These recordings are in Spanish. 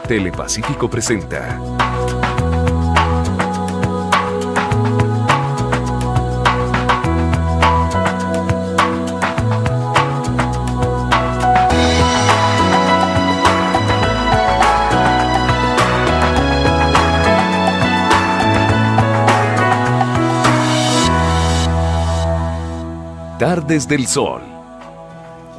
Telepacífico presenta Tardes del Sol.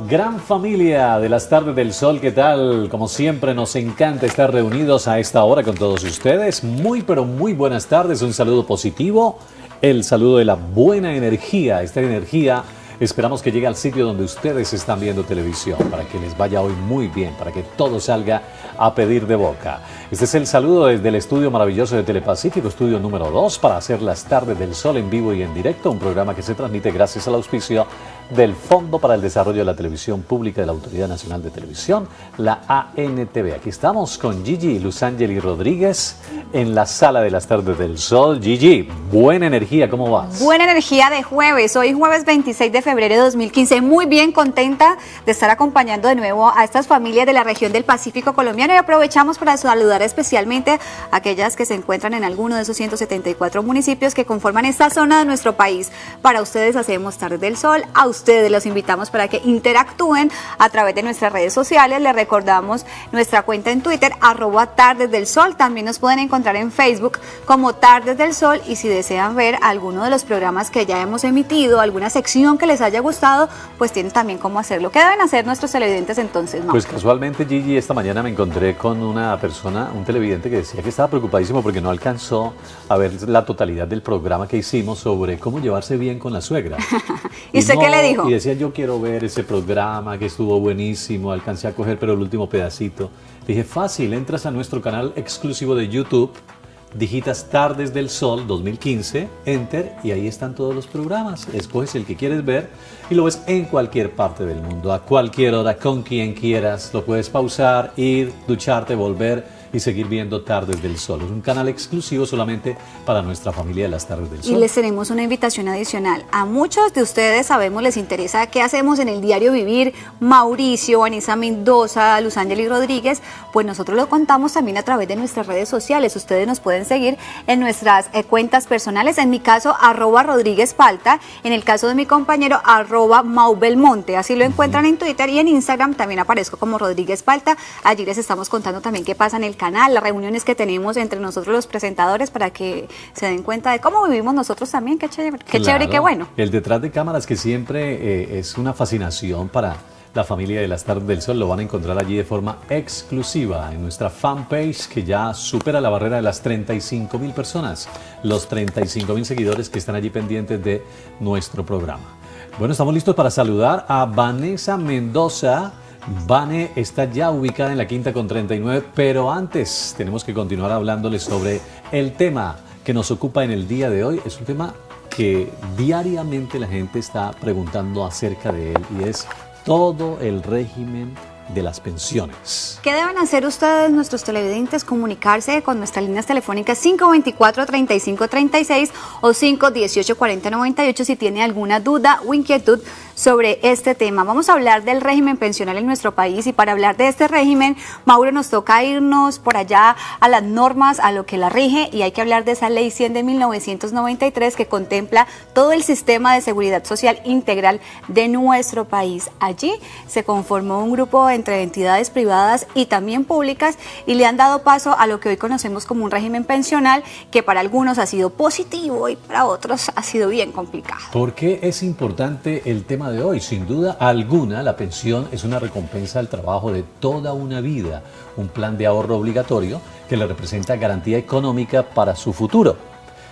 Gran familia de las Tardes del Sol, ¿qué tal? Como siempre nos encanta estar reunidos a esta hora con todos ustedes. Muy pero muy buenas tardes, un saludo positivo, el saludo de la buena energía. Esta energía esperamos que llegue al sitio donde ustedes están viendo televisión, para que les vaya hoy muy bien, para que todo salga a pedir de boca. Este es el saludo desde el estudio maravilloso de Telepacífico, estudio número 2, para hacer las Tardes del Sol en vivo y en directo, un programa que se transmite gracias al auspicio del Fondo para el Desarrollo de la Televisión Pública de la Autoridad Nacional de Televisión, la ANTV. Aquí estamos con Gigi Luzangeli Rodríguez en la sala de las Tardes del Sol. Gigi, buena energía, ¿cómo vas? Buena energía de jueves, hoy jueves 26 de febrero de 2015, muy bien contenta de estar acompañando de nuevo a estas familias de la región del Pacífico colombiano, y aprovechamos para saludar especialmente a aquellas que se encuentran en alguno de esos 174 municipios que conforman esta zona de nuestro país. Para ustedes hacemos Tardes del Sol, a ustedes los invitamos para que interactúen a través de nuestras redes sociales. Les recordamos nuestra cuenta en Twitter, @tardesdelsol. También nos pueden encontrar en Facebook como Tardes del Sol, y si desean ver alguno de los programas que ya hemos emitido, alguna sección que les haya gustado, pues tienen también cómo hacerlo. ¿Qué deben hacer nuestros televidentes entonces, Mau? Pues casualmente, Gigi, esta mañana me encontré con una persona, un televidente, que decía que estaba preocupadísimo porque no alcanzó a ver la totalidad del programa que hicimos sobre cómo llevarse bien con la suegra. ¿Y usted qué le dijo? Y decía, yo quiero ver ese programa que estuvo buenísimo, alcancé a coger pero el último pedacito. Dije, fácil, entras a nuestro canal exclusivo de YouTube, digitas Tardes del Sol 2015, enter, y ahí están todos los programas. Escoges el que quieres ver y lo ves en cualquier parte del mundo, a cualquier hora, con quien quieras. Lo puedes pausar, ir, ducharte, volver y seguir viendo Tardes del Sol. Es un canal exclusivo solamente para nuestra familia de las Tardes del Sol. Y les tenemos una invitación adicional. A muchos de ustedes, sabemos, les interesa qué hacemos en el diario vivir. Mauricio, Vanessa Mendoza, Luzangeli Rodríguez, pues nosotros lo contamos también a través de nuestras redes sociales. Ustedes nos pueden seguir en nuestras cuentas personales. En mi caso, @RodríguezPalta. En el caso de mi compañero, @MauBelmonte. Así lo encuentran en Twitter, y en Instagram también aparezco como Rodríguez Palta. Allí les estamos contando también qué pasa en el canal, las reuniones que tenemos entre nosotros los presentadores, para que se den cuenta de cómo vivimos nosotros también. Qué chévere, qué chévere y qué bueno. El detrás de cámaras, que siempre es una fascinación para la familia de las Tardes del Sol, lo van a encontrar allí de forma exclusiva en nuestra fanpage, que ya supera la barrera de las 35.000 personas, los 35.000 seguidores que están allí pendientes de nuestro programa. Bueno, estamos listos para saludar a Vanessa Mendoza. Vane está ya ubicada en la quinta con 39, pero antes tenemos que continuar hablándoles sobre el tema que nos ocupa en el día de hoy. Es un tema que diariamente la gente está preguntando acerca de él, y es todo el régimen de las pensiones. ¿Qué deben hacer ustedes, nuestros televidentes? Comunicarse con nuestras líneas telefónicas 524-3536 o 518-4098 si tiene alguna duda o inquietud sobre este tema. Vamos a hablar del régimen pensional en nuestro país, y para hablar de este régimen, Mauro, nos toca irnos por allá a las normas, a lo que la rige, y hay que hablar de esa ley 100 de 1993 que contempla todo el sistema de seguridad social integral de nuestro país. Allí se conformó un grupo entre entidades privadas y también públicas, y le han dado paso a lo que hoy conocemos como un régimen pensional, que para algunos ha sido positivo y para otros ha sido bien complicado. ¿Por qué es importante el tema de hoy? Sin duda alguna, la pensión es una recompensa al trabajo de toda una vida, un plan de ahorro obligatorio que le representa garantía económica para su futuro.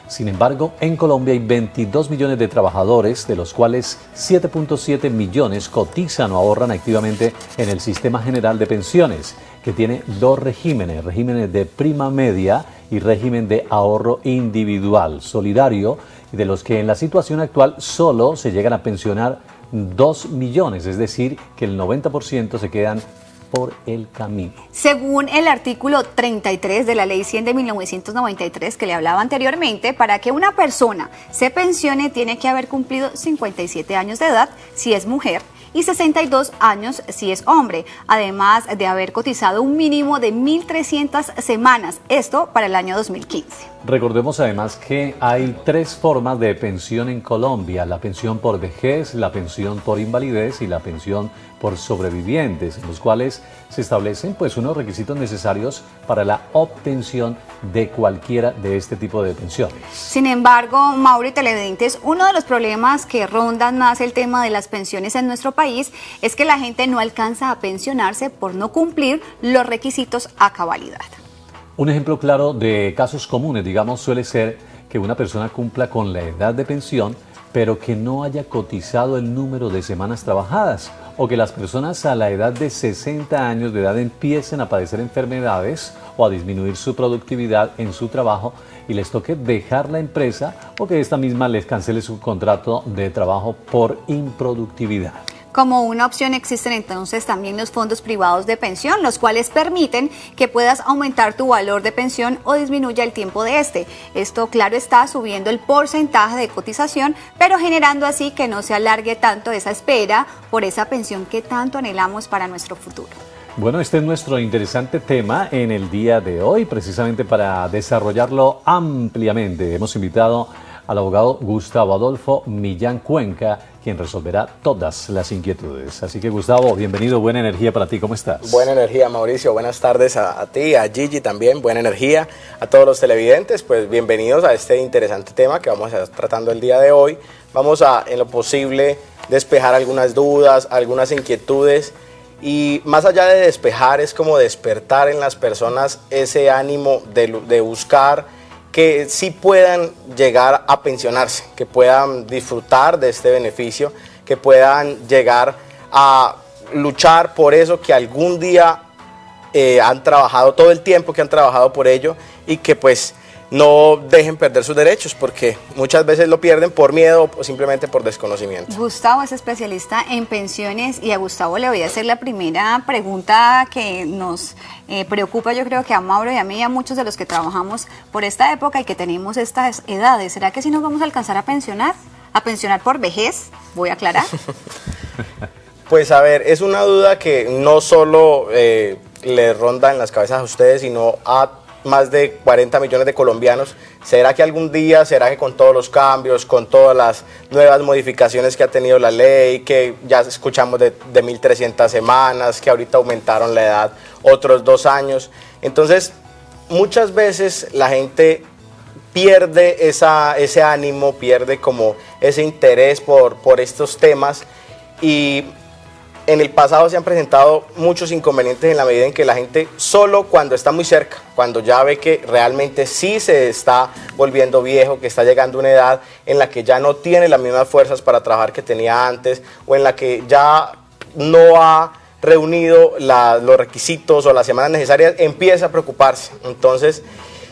Sin embargo, en Colombia hay 22 millones de trabajadores, de los cuales 7.7 millones cotizan o ahorran activamente en el Sistema General de Pensiones, que tiene dos regímenes, regímenes de prima media y régimen de ahorro individual, solidario, de los que en la situación actual solo se llegan a pensionar 2 millones, es decir, que el 90% se quedan por el camino. Según el artículo 33 de la Ley 100 de 1993 que le hablaba anteriormente, para que una persona se pensione tiene que haber cumplido 57 años de edad si es mujer y 62 años si es hombre, además de haber cotizado un mínimo de 1.300 semanas, esto para el año 2015. Recordemos además que hay 3 formas de pensión en Colombia: la pensión por vejez, la pensión por invalidez y la pensión por sobrevivientes, en los cuales se establecen pues unos requisitos necesarios para la obtención de cualquiera de este tipo de pensiones. Sin embargo, Mauro y televidentes, uno de los problemas que rondan más el tema de las pensiones en nuestro país es que la gente no alcanza a pensionarse por no cumplir los requisitos a cabalidad. Un ejemplo claro de casos comunes, digamos, suele ser que una persona cumpla con la edad de pensión, pero que no haya cotizado el número de semanas trabajadas, o que las personas a la edad de 60 años de edad empiecen a padecer enfermedades o a disminuir su productividad en su trabajo y les toque dejar la empresa, o que esta misma les cancele su contrato de trabajo por improductividad. Como una opción existen entonces también los fondos privados de pensión, los cuales permiten que puedas aumentar tu valor de pensión o disminuya el tiempo de este. Esto, claro está, subiendo el porcentaje de cotización, pero generando así que no se alargue tanto esa espera por esa pensión que tanto anhelamos para nuestro futuro. Bueno, este es nuestro interesante tema en el día de hoy. Precisamente para desarrollarlo ampliamente hemos invitado al abogado Gustavo Adolfo Millán Cuenca, quien resolverá todas las inquietudes. Así que, Gustavo, bienvenido, buena energía para ti, ¿cómo estás? Buena energía, Mauricio, buenas tardes a ti, a Gigi también, buena energía, a todos los televidentes, pues bienvenidos a este interesante tema que vamos a estar tratando el día de hoy. Vamos a, en lo posible, despejar algunas dudas, algunas inquietudes, y más allá de despejar, es como despertar en las personas ese ánimo de buscar que sí puedan llegar a pensionarse, que puedan disfrutar de este beneficio, que puedan llegar a luchar por eso que algún día han trabajado, todo el tiempo que han trabajado por ello, y que pues no dejen perder sus derechos, porque muchas veces lo pierden por miedo o simplemente por desconocimiento. Gustavo es especialista en pensiones y a Gustavo le voy a hacer la primera pregunta que nos preocupa, yo creo que a Mauro y a mí y a muchos de los que trabajamos por esta época y que tenemos estas edades. ¿Será que sí nos vamos a alcanzar a pensionar? ¿A pensionar por vejez? Voy a aclarar. Pues a ver, es una duda que no solo le ronda en las cabezas a ustedes, sino a más de 40 millones de colombianos. ¿Será que algún día, será que con todos los cambios, con todas las nuevas modificaciones que ha tenido la ley, que ya escuchamos de 1.300 semanas, que ahorita aumentaron la edad otros 2 años? Entonces, muchas veces la gente pierde ese ánimo, pierde como ese interés por estos temas, y en el pasado se han presentado muchos inconvenientes en la medida en que la gente solo cuando está muy cerca, cuando ya ve que realmente sí se está volviendo viejo, que está llegando a una edad en la que ya no tiene las mismas fuerzas para trabajar que tenía antes, o en la que ya no ha reunido los requisitos o las semanas necesarias, empieza a preocuparse. Entonces,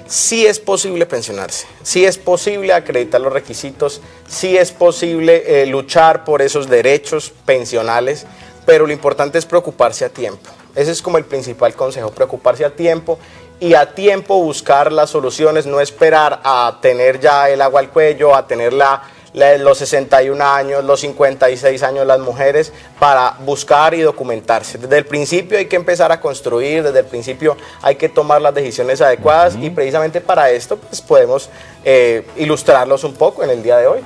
sí es posible pensionarse, sí es posible acreditar los requisitos, sí es posible luchar por esos derechos pensionales, pero lo importante es preocuparse a tiempo. Ese es como el principal consejo, preocuparse a tiempo, y a tiempo buscar las soluciones, no esperar a tener ya el agua al cuello, a tener los 61 años, los 56 años las mujeres, para buscar y documentarse. Desde el principio hay que empezar a construir, desde el principio hay que tomar las decisiones adecuadas, y precisamente para esto pues podemos ilustrarlos un poco en el día de hoy.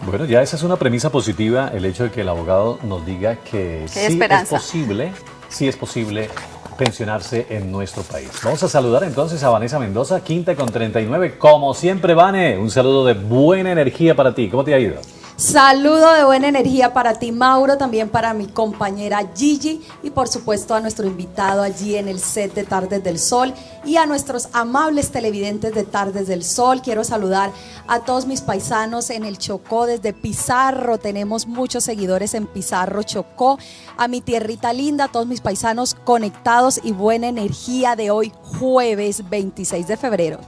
Bueno, ya esa es una premisa positiva, el hecho de que el abogado nos diga que sí es posible pensionarse en nuestro país. Vamos a saludar entonces a Vanessa Mendoza, quinta con 39. Como siempre, Vane, un saludo de buena energía para ti. ¿Cómo te ha ido? Saludo de buena energía para ti, Mauro, también para mi compañera Gigi, y por supuesto a nuestro invitado allí en el set de Tardes del Sol, y a nuestros amables televidentes de Tardes del Sol. Quiero saludar a todos mis paisanos en el Chocó, desde Pizarro, tenemos muchos seguidores en Pizarro, Chocó, a mi tierrita linda, a todos mis paisanos conectados y buena energía de hoy, jueves 26 de febrero.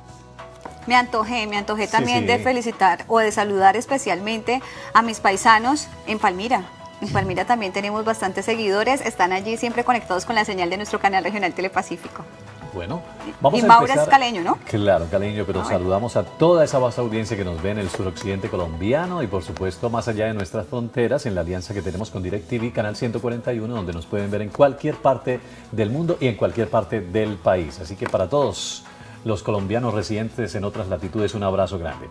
Me antojé también de felicitar o de saludar especialmente a mis paisanos en Palmira. En Palmira también tenemos bastantes seguidores, están allí siempre conectados con la señal de nuestro canal regional Telepacífico. Bueno, vamos y a Mauro empezar. es caleño, ¿no? Claro, caleño, pero saludamos a toda esa vasta audiencia que nos ve en el suroccidente colombiano y por supuesto más allá de nuestras fronteras en la alianza que tenemos con DirecTV, Canal 141, donde nos pueden ver en cualquier parte del mundo y en cualquier parte del país. Así que para todos los colombianos residentes en otras latitudes, un abrazo grande.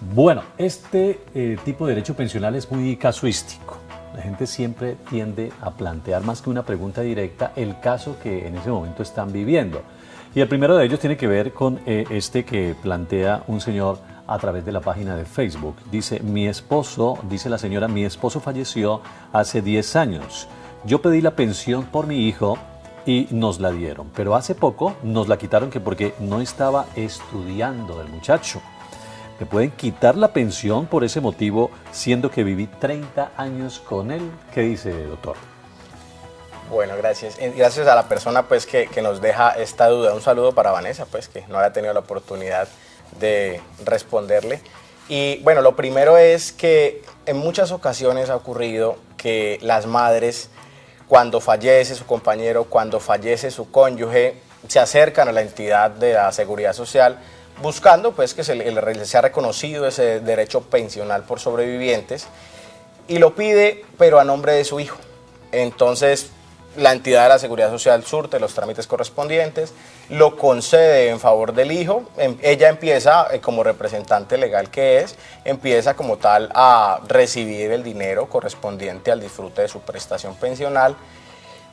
Bueno, este tipo de derecho pensional es muy casuístico. La gente siempre tiende a plantear más que una pregunta directa el caso que en ese momento están viviendo. Y el primero de ellos tiene que ver con este que plantea un señor a través de la página de Facebook. Dice, dice la señora, mi esposo falleció hace 10 años. Yo pedí la pensión por mi hijo y nos la dieron, pero hace poco nos la quitaron que porque no estaba estudiando el muchacho. ¿Me pueden quitar la pensión por ese motivo, siendo que viví 30 años con él? ¿Qué dice, doctor? Bueno, gracias. Gracias a la persona pues, que nos deja esta duda. Un saludo para Vanessa, pues, que no había tenido la oportunidad de responderle. Y bueno, lo primero es que en muchas ocasiones ha ocurrido que las madres, cuando fallece su compañero, cuando fallece su cónyuge, se acercan a la entidad de la Seguridad Social buscando pues que se ha reconocido ese derecho pensional por sobrevivientes y lo pide pero a nombre de su hijo. Entonces la entidad de la Seguridad Social surte los trámites correspondientes, lo concede en favor del hijo, ella empieza como representante legal que es, empieza como tal a recibir el dinero correspondiente al disfrute de su prestación pensional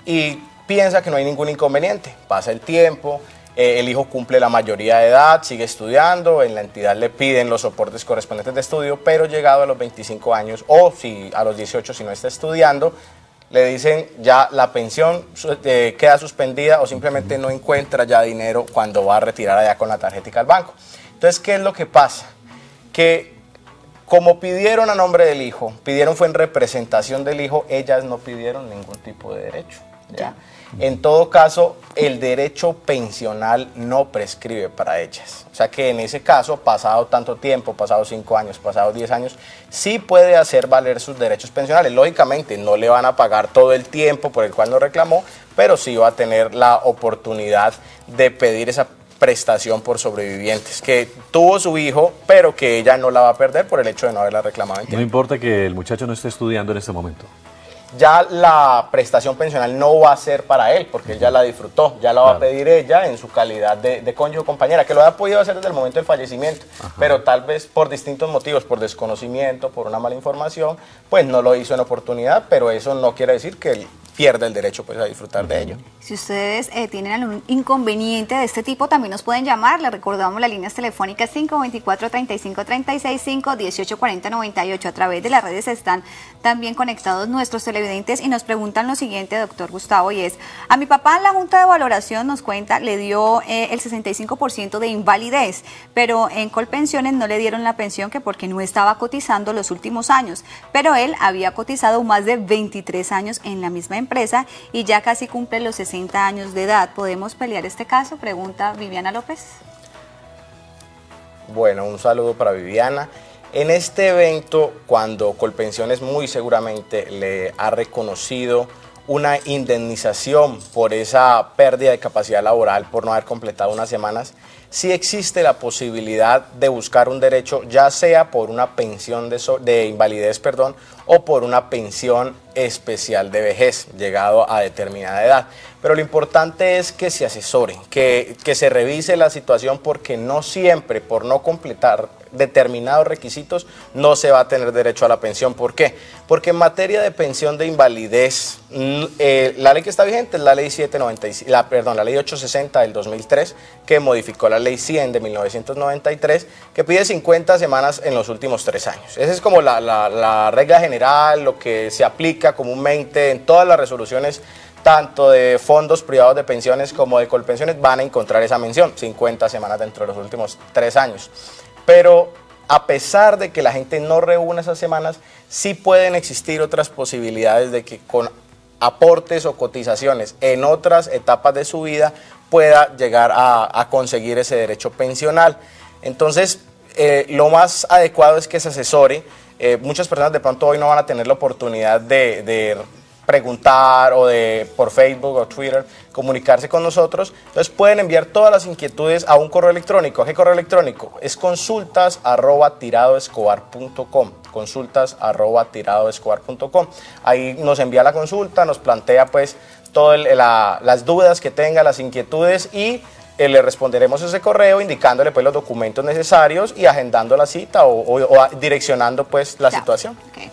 y piensa que no hay ningún inconveniente, pasa el tiempo. El hijo cumple la mayoría de edad, sigue estudiando, en la entidad le piden los soportes correspondientes de estudio, pero llegado a los 25 años o si a los 18 si no está estudiando, le dicen ya la pensión queda suspendida o simplemente no encuentra ya dinero cuando va a retirar allá con la tarjeta al banco. Entonces, ¿qué es lo que pasa? Que como pidieron a nombre del hijo, pidieron fue en representación del hijo, ellas no pidieron ningún tipo de derecho. ¿Ya? En todo caso, el derecho pensional no prescribe para ellas. O sea que en ese caso, pasado tanto tiempo, pasados 5 años, pasados 10 años, sí puede hacer valer sus derechos pensionales. Lógicamente, no le van a pagar todo el tiempo por el cual no reclamó, pero sí va a tener la oportunidad de pedir esa prestación por sobrevivientes, que tuvo su hijo, pero que ella no la va a perder por el hecho de no haberla reclamado en tiempo. No importa que el muchacho no esté estudiando en este momento. Ya la prestación pensional no va a ser para él, porque él ya la disfrutó, ya la va a pedir ella en su calidad de cónyuge o compañera, que lo ha podido hacer desde el momento del fallecimiento, pero tal vez por distintos motivos, por desconocimiento, por una mala información, pues no lo hizo en oportunidad, pero eso no quiere decir que él pierda el derecho pues, a disfrutar de ello. Si ustedes tienen algún inconveniente de este tipo, también nos pueden llamar. Les recordamos las líneas telefónicas 524-3536, 518-4098. A través de las redes están también conectados nuestros televidentes y nos preguntan lo siguiente, doctor Gustavo, y es, a mi papá en la Junta de Valoración nos cuenta, le dio el 65% de invalidez, pero en Colpensiones no le dieron la pensión que porque no estaba cotizando los últimos años, pero él había cotizado más de 23 años en la misma empresa y ya casi cumple los 60 años de edad. ¿Podemos pelear este caso? Pregunta Viviana López. Bueno, un saludo para Viviana. En este evento, cuando Colpensiones muy seguramente le ha reconocido una indemnización por esa pérdida de capacidad laboral por no haber completado unas semanas, sí existe la posibilidad de buscar un derecho, ya sea por una pensión de invalidez, o por una pensión especial de vejez, llegado a determinada edad. Pero lo importante es que se asesoren, que se revise la situación, porque no siempre, por no completar determinados requisitos, no se va a tener derecho a la pensión. ¿Por qué? Porque en materia de pensión de invalidez, la ley que está vigente es la ley 860 del 2003, que modificó la ley 100 de 1993, que pide 50 semanas en los últimos 3 años. Esa es como la regla general, lo que se aplica comúnmente en todas las resoluciones, tanto de fondos privados de pensiones como de Colpensiones, van a encontrar esa mención, 50 semanas dentro de los últimos 3 años. Pero a pesar de que la gente no reúna esas semanas, sí pueden existir otras posibilidades de que con aportes o cotizaciones en otras etapas de su vida pueda llegar a conseguir ese derecho pensional. Entonces, lo más adecuado es que se asesore. Muchas personas de pronto hoy no van a tener la oportunidad de preguntar o de por Facebook o Twitter comunicarse con nosotros, entonces pueden enviar todas las inquietudes a un correo electrónico. ¿A qué correo electrónico? Es consultas@tiradoescobar.com, consultas@tiradoescobar.com. Ahí nos envía la consulta, nos plantea pues todas las dudas que tenga, las inquietudes, y le responderemos ese correo indicándole pues los documentos necesarios y agendando la cita o direccionando pues la situación. Okay.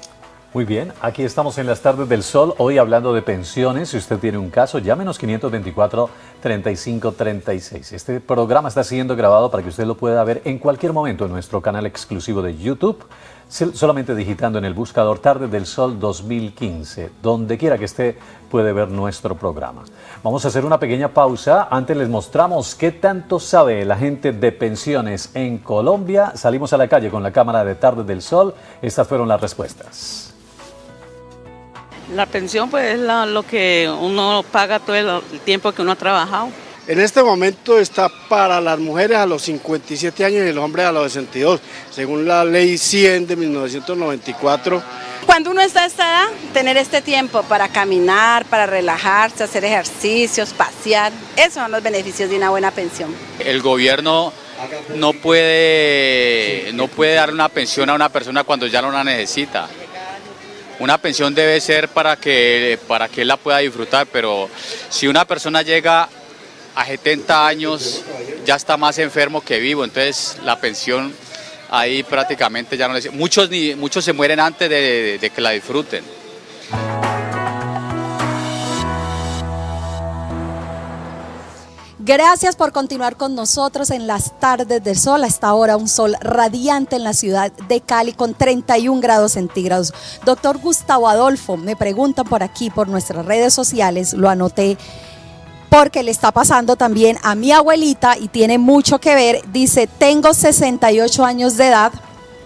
Muy bien, aquí estamos en las tardes del Sol, hoy hablando de pensiones. Si usted tiene un caso, llámenos 524-3536. Este programa está siendo grabado para que usted lo pueda ver en cualquier momento en nuestro canal exclusivo de YouTube, solamente digitando en el buscador Tardes del Sol 2015. Donde quiera que esté puede ver nuestro programa. Vamos a hacer una pequeña pausa. Antes les mostramos qué tanto sabe la gente de pensiones en Colombia. Salimos a la calle con la cámara de Tardes del Sol. Estas fueron las respuestas. La pensión pues es lo que uno paga todo el tiempo que uno ha trabajado. En este momento está para las mujeres a los 57 años y los hombres a los 62, según la ley 100 de 1994. Cuando uno está a esta edad, tener este tiempo para caminar, para relajarse, hacer ejercicios, pasear, esos son los beneficios de una buena pensión. El gobierno no puede dar una pensión a una persona cuando ya no la necesita. Una pensión debe ser para que él la pueda disfrutar, pero si una persona llega a 70 años, ya está más enfermo que vivo, entonces la pensión ahí prácticamente ya no les... Muchos se mueren antes de que la disfruten. Gracias por continuar con nosotros en las Tardes del Sol. Hasta ahora un sol radiante en la ciudad de Cali con 31 grados centígrados. Doctor Gustavo Adolfo, me preguntan por aquí, por nuestras redes sociales, lo anoté, porque le está pasando también a mi abuelita y tiene mucho que ver. Dice, tengo 68 años de edad,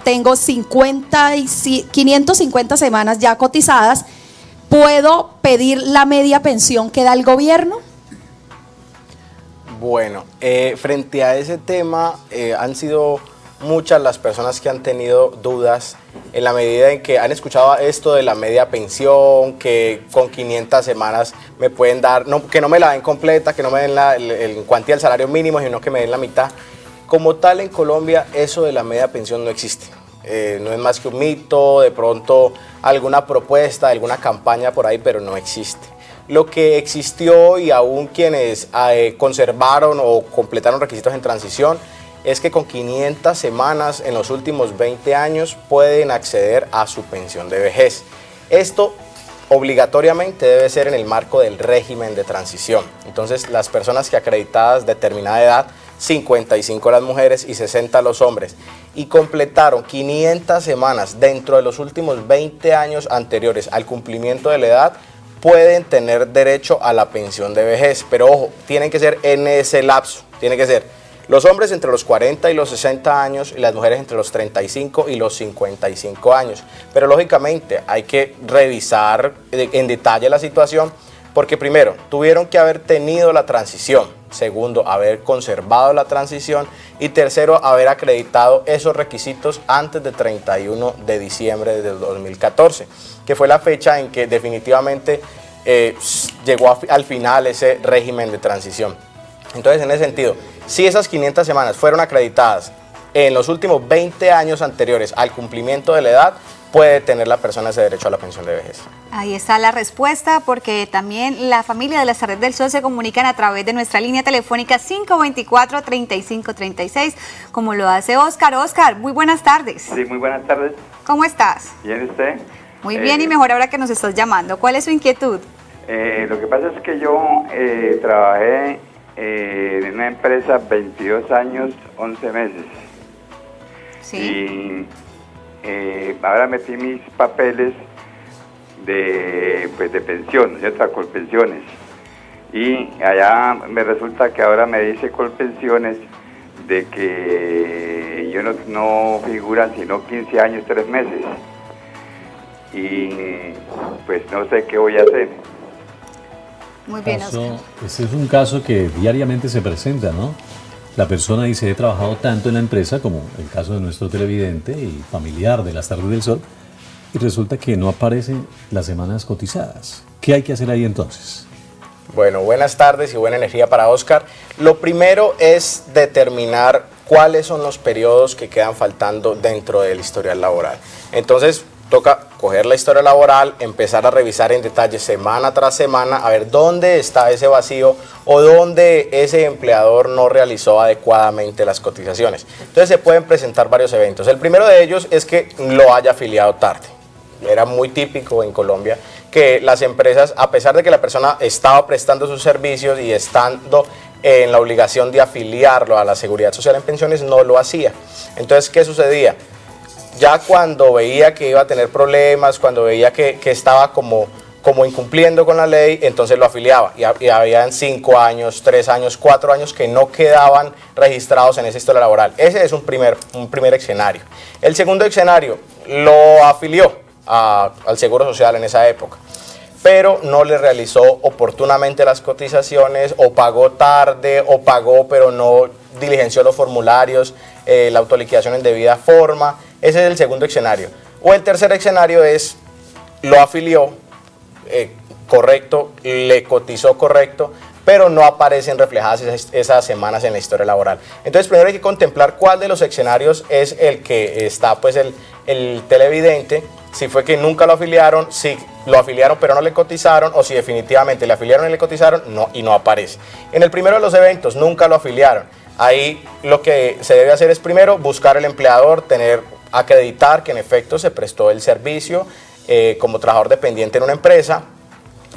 tengo 550 semanas ya cotizadas, ¿puedo pedir la media pensión que da el gobierno? Bueno, frente a ese tema han sido muchas las personas que han tenido dudas en la medida en que han escuchado esto de la media pensión, que con 500 semanas me pueden dar, que no me la den completa, que no me den en cuantía del salario mínimo, sino que me den la mitad. Como tal, en Colombia eso de la media pensión no existe. No es más que un mito, de pronto alguna propuesta, alguna campaña por ahí, pero no existe. Lo que existió, y aún quienes conservaron o completaron requisitos en transición, es que con 500 semanas en los últimos 20 años pueden acceder a su pensión de vejez. Esto obligatoriamente debe ser en el marco del régimen de transición. Entonces, las personas que acreditadas de determinada edad, 55 las mujeres y 60 los hombres, y completaron 500 semanas dentro de los últimos 20 años anteriores al cumplimiento de la edad, pueden tener derecho a la pensión de vejez. Pero ojo, tienen que ser en ese lapso, tiene que ser los hombres entre los 40 y los 60 años y las mujeres entre los 35 y los 55 años. Pero lógicamente hay que revisar en detalle la situación, porque primero, tuvieron que haber tenido la transición, segundo, haber conservado la transición, y tercero, haber acreditado esos requisitos antes del 31 de diciembre de 2014, que fue la fecha en que definitivamente llegó al final ese régimen de transición. Entonces, en ese sentido, si esas 500 semanas fueron acreditadas en los últimos 20 años anteriores al cumplimiento de la edad, puede tener la persona ese derecho a la pensión de vejez. Ahí está la respuesta, porque también la familia de las Tardes del Sol se comunican a través de nuestra línea telefónica 524-3536, como lo hace Oscar. Oscar, muy buenas tardes. Sí, muy buenas tardes. ¿Cómo estás? ¿Bien usted? Muy bien, y mejor ahora que nos estás llamando. ¿Cuál es su inquietud? Lo que pasa es que yo trabajé en una empresa 22 años, 11 meses. Sí. Y ahora metí mis papeles de pensión, ¿cierto? Colpensiones. Y allá me resulta que ahora me dice Colpensiones de que yo no figura sino 15 años, 3 meses. Y pues no sé qué voy a hacer. Muy bien, Oscar. Ese es un caso que diariamente se presenta, ¿no? La persona dice, he trabajado tanto en la empresa, como el caso de nuestro televidente y familiar de las Tardes del Sol, y resulta que no aparecen las semanas cotizadas. ¿Qué hay que hacer ahí entonces? Bueno, buenas tardes y buena energía para Oscar. Lo primero es determinar cuáles son los periodos que quedan faltando dentro del historial laboral. Entonces, toca coger la historia laboral, empezar a revisar en detalle semana tras semana, a ver dónde está ese vacío o dónde ese empleador no realizó adecuadamente las cotizaciones. Entonces se pueden presentar varios eventos. El primero de ellos es que lo haya afiliado tarde. Era muy típico en Colombia que las empresas, a pesar de que la persona estaba prestando sus servicios y estando en la obligación de afiliarlo a la Seguridad Social en pensiones, no lo hacía. Entonces, ¿qué sucedía? Ya cuando veía que iba a tener problemas, cuando veía que estaba como incumpliendo con la ley, entonces lo afiliaba. Y habían 5 años, 3 años, 4 años que no quedaban registrados en esa historia laboral. Ese es un primer escenario. El segundo escenario, lo afilió al Seguro Social en esa época, pero no le realizó oportunamente las cotizaciones, o pagó tarde, o pagó pero no diligenció los formularios, la autoliquidación en debida forma. Ese es el segundo escenario. O el tercer escenario es, lo afilió correcto, le cotizó correcto, pero no aparecen reflejadas esas semanas en la historia laboral. Entonces primero hay que contemplar cuál de los escenarios es el que está pues el televidente, si fue que nunca lo afiliaron, si lo afiliaron pero no le cotizaron, o si definitivamente le afiliaron y le cotizaron y no aparece. En el primero de los eventos nunca lo afiliaron. Ahí lo que se debe hacer es primero buscar el empleador, acreditar que en efecto se prestó el servicio como trabajador dependiente en una empresa.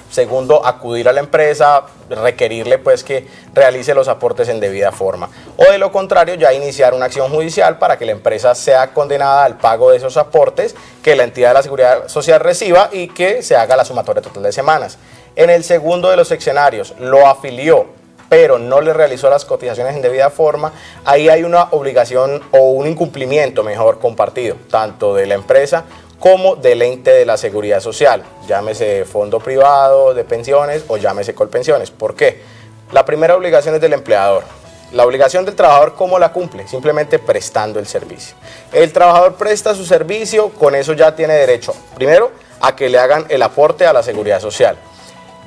Segundo, acudir a la empresa, requerirle pues que realice los aportes en debida forma. O de lo contrario, ya iniciar una acción judicial para que la empresa sea condenada al pago de esos aportes que la entidad de la Seguridad Social reciba y que se haga la sumatoria total de semanas. En el segundo de los escenarios, lo afilió, pero no le realizó las cotizaciones en debida forma. Ahí hay una obligación o un incumplimiento, mejor, compartido, tanto de la empresa como del ente de la Seguridad Social, llámese fondo privado de pensiones o llámese Colpensiones. ¿Por qué? La primera obligación es del empleador. La obligación del trabajador, ¿cómo la cumple? Simplemente prestando el servicio. El trabajador presta su servicio, con eso ya tiene derecho, primero, a que le hagan el aporte a la Seguridad Social.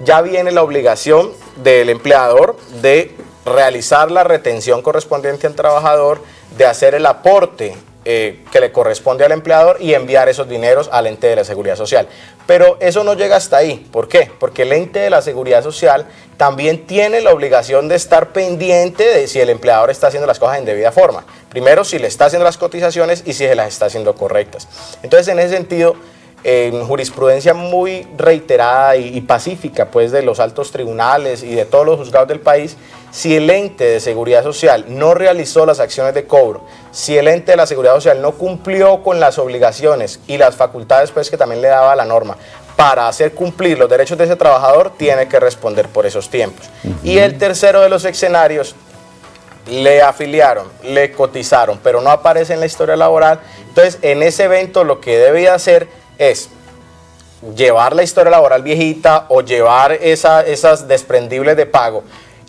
Ya viene la obligación del empleador de realizar la retención correspondiente al trabajador, de hacer el aporte que le corresponde al empleador y enviar esos dineros al ente de la Seguridad Social. Pero eso no llega hasta ahí. ¿Por qué? Porque el ente de la Seguridad Social también tiene la obligación de estar pendiente de si el empleador está haciendo las cosas en debida forma. Primero, si le está haciendo las cotizaciones y si se las está haciendo correctas. Entonces, en ese sentido, en jurisprudencia muy reiterada y pacífica pues de los altos tribunales y de todos los juzgados del país, si el ente de Seguridad Social no realizó las acciones de cobro, si el ente de la Seguridad Social no cumplió con las obligaciones y las facultades pues que también le daba la norma para hacer cumplir los derechos de ese trabajador, tiene que responder por esos tiempos. Y el tercero de los escenarios, le afiliaron, le cotizaron, pero no aparece en la historia laboral. Entonces, en ese evento lo que debe hacer es llevar la historia laboral viejita o llevar esas desprendibles de pago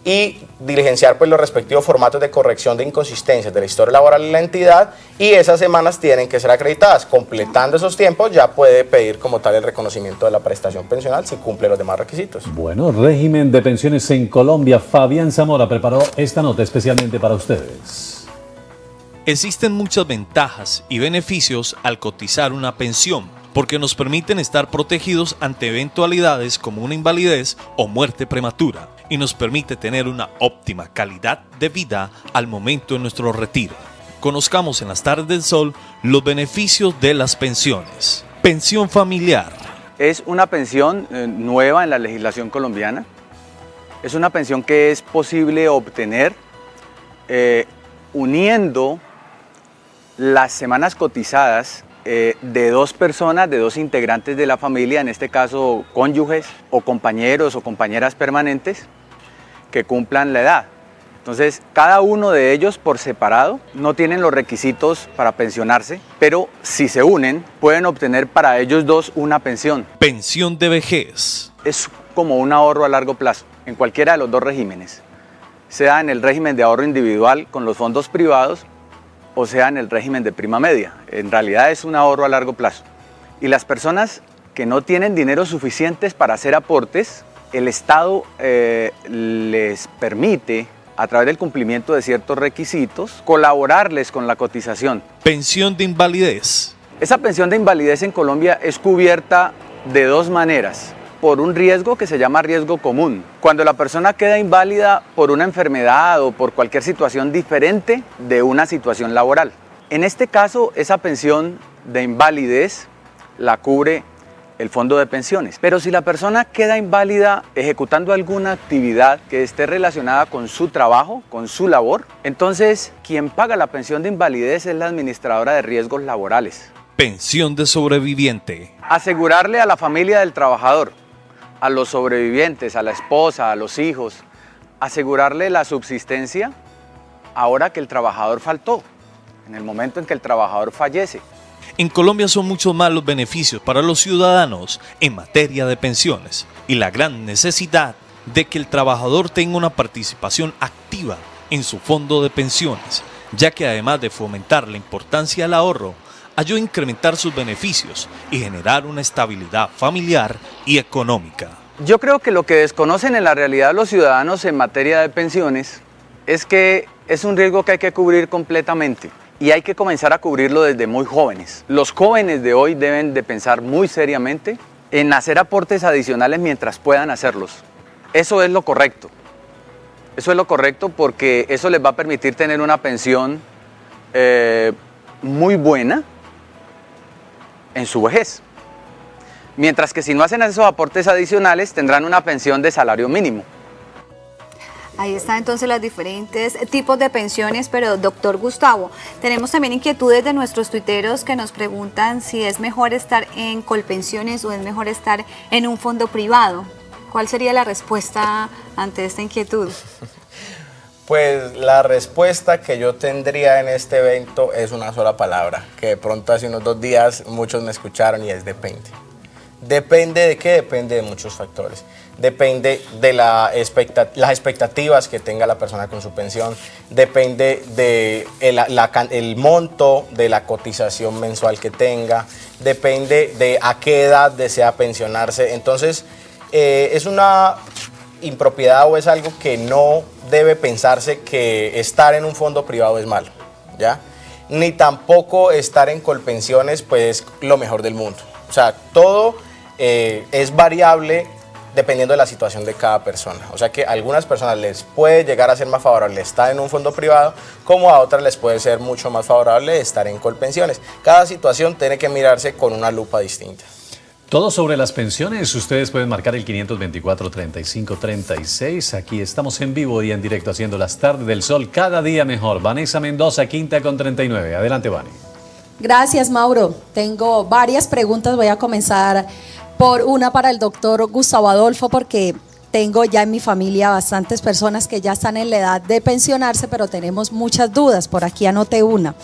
y diligenciar pues los respectivos formatos de corrección de inconsistencias de la historia laboral de la entidad, y esas semanas tienen que ser acreditadas. Completando esos tiempos ya puede pedir como tal el reconocimiento de la prestación pensional si cumple los demás requisitos. Bueno, régimen de pensiones en Colombia. Fabián Zamora preparó esta nota especialmente para ustedes. Existen muchas ventajas y beneficios al cotizar una pensión, porque nos permiten estar protegidos ante eventualidades como una invalidez o muerte prematura, y nos permite tener una óptima calidad de vida al momento de nuestro retiro. Conozcamos en las tardes del sol los beneficios de las pensiones. Pensión familiar. Es una pensión nueva en la legislación colombiana. Es una pensión que es posible obtener uniendo las semanas cotizadas de dos personas, de dos integrantes de la familia, en este caso cónyuges o compañeros o compañeras permanentes que cumplan la edad. Entonces, cada uno de ellos por separado no tienen los requisitos para pensionarse, pero si se unen pueden obtener para ellos dos una pensión. Pensión de vejez. Es como un ahorro a largo plazo en cualquiera de los dos regímenes, sea en el régimen de ahorro individual con los fondos privados o sea en el régimen de prima media. En realidad es un ahorro a largo plazo. Y las personas que no tienen dinero suficientes para hacer aportes, el Estado les permite, a través del cumplimiento de ciertos requisitos, colaborarles con la cotización. Pensión de invalidez. Esa pensión de invalidez en Colombia es cubierta de dos maneras. Por un riesgo que se llama riesgo común. Cuando la persona queda inválida por una enfermedad o por cualquier situación diferente de una situación laboral. En este caso, esa pensión de invalidez la cubre el fondo de pensiones. Pero si la persona queda inválida ejecutando alguna actividad que esté relacionada con su trabajo, con su labor, entonces quien paga la pensión de invalidez es la administradora de riesgos laborales. Pensión de sobreviviente. Asegurarle a la familia del trabajador, a los sobrevivientes, a la esposa, a los hijos, asegurarle la subsistencia ahora que el trabajador faltó, en el momento en que el trabajador fallece. En Colombia son muchos más los beneficios para los ciudadanos en materia de pensiones y la gran necesidad de que el trabajador tenga una participación activa en su fondo de pensiones, ya que además de fomentar la importancia del ahorro, ayuda a incrementar sus beneficios y generar una estabilidad familiar y económica. Yo creo que lo que desconocen en la realidad los ciudadanos en materia de pensiones es que es un riesgo que hay que cubrir completamente. Y hay que comenzar a cubrirlo desde muy jóvenes. Los jóvenes de hoy deben de pensar muy seriamente en hacer aportes adicionales mientras puedan hacerlos. Eso es lo correcto. Eso es lo correcto porque eso les va a permitir tener una pensión muy buena en su vejez. Mientras que si no hacen esos aportes adicionales tendrán una pensión de salario mínimo. Ahí están entonces los diferentes tipos de pensiones, pero doctor Gustavo, tenemos también inquietudes de nuestros tuiteros que nos preguntan si es mejor estar en Colpensiones o es mejor estar en un fondo privado. ¿Cuál sería la respuesta ante esta inquietud? Pues la respuesta que yo tendría en este evento es una sola palabra, que de pronto hace unos 2 días muchos me escucharon y es depende. ¿Depende de qué? Depende de muchos factores. Depende de las expectativas que tenga la persona con su pensión, depende de el monto de la cotización mensual que tenga, depende de a qué edad desea pensionarse. Entonces, es una impropiedad o es algo que no debe pensarse que estar en un fondo privado es malo, ¿ya? Ni tampoco estar en Colpensiones pues es lo mejor del mundo. O sea, todo es variable dependiendo de la situación de cada persona. O sea que a algunas personas les puede llegar a ser más favorable estar en un fondo privado, como a otras les puede ser mucho más favorable estar en Colpensiones. Cada situación tiene que mirarse con una lupa distinta. Todo sobre las pensiones, ustedes pueden marcar el 524-3536. Aquí estamos en vivo y en directo haciendo las tardes del sol cada día mejor. Vanessa Mendoza, quinta con 39. Adelante, Vani. Gracias, Mauro. Tengo varias preguntas. Voy a comenzar por una para el doctor Gustavo Adolfo, porque tengo ya en mi familia bastantes personas que ya están en la edad de pensionarse, pero tenemos muchas dudas. Por aquí anoté una.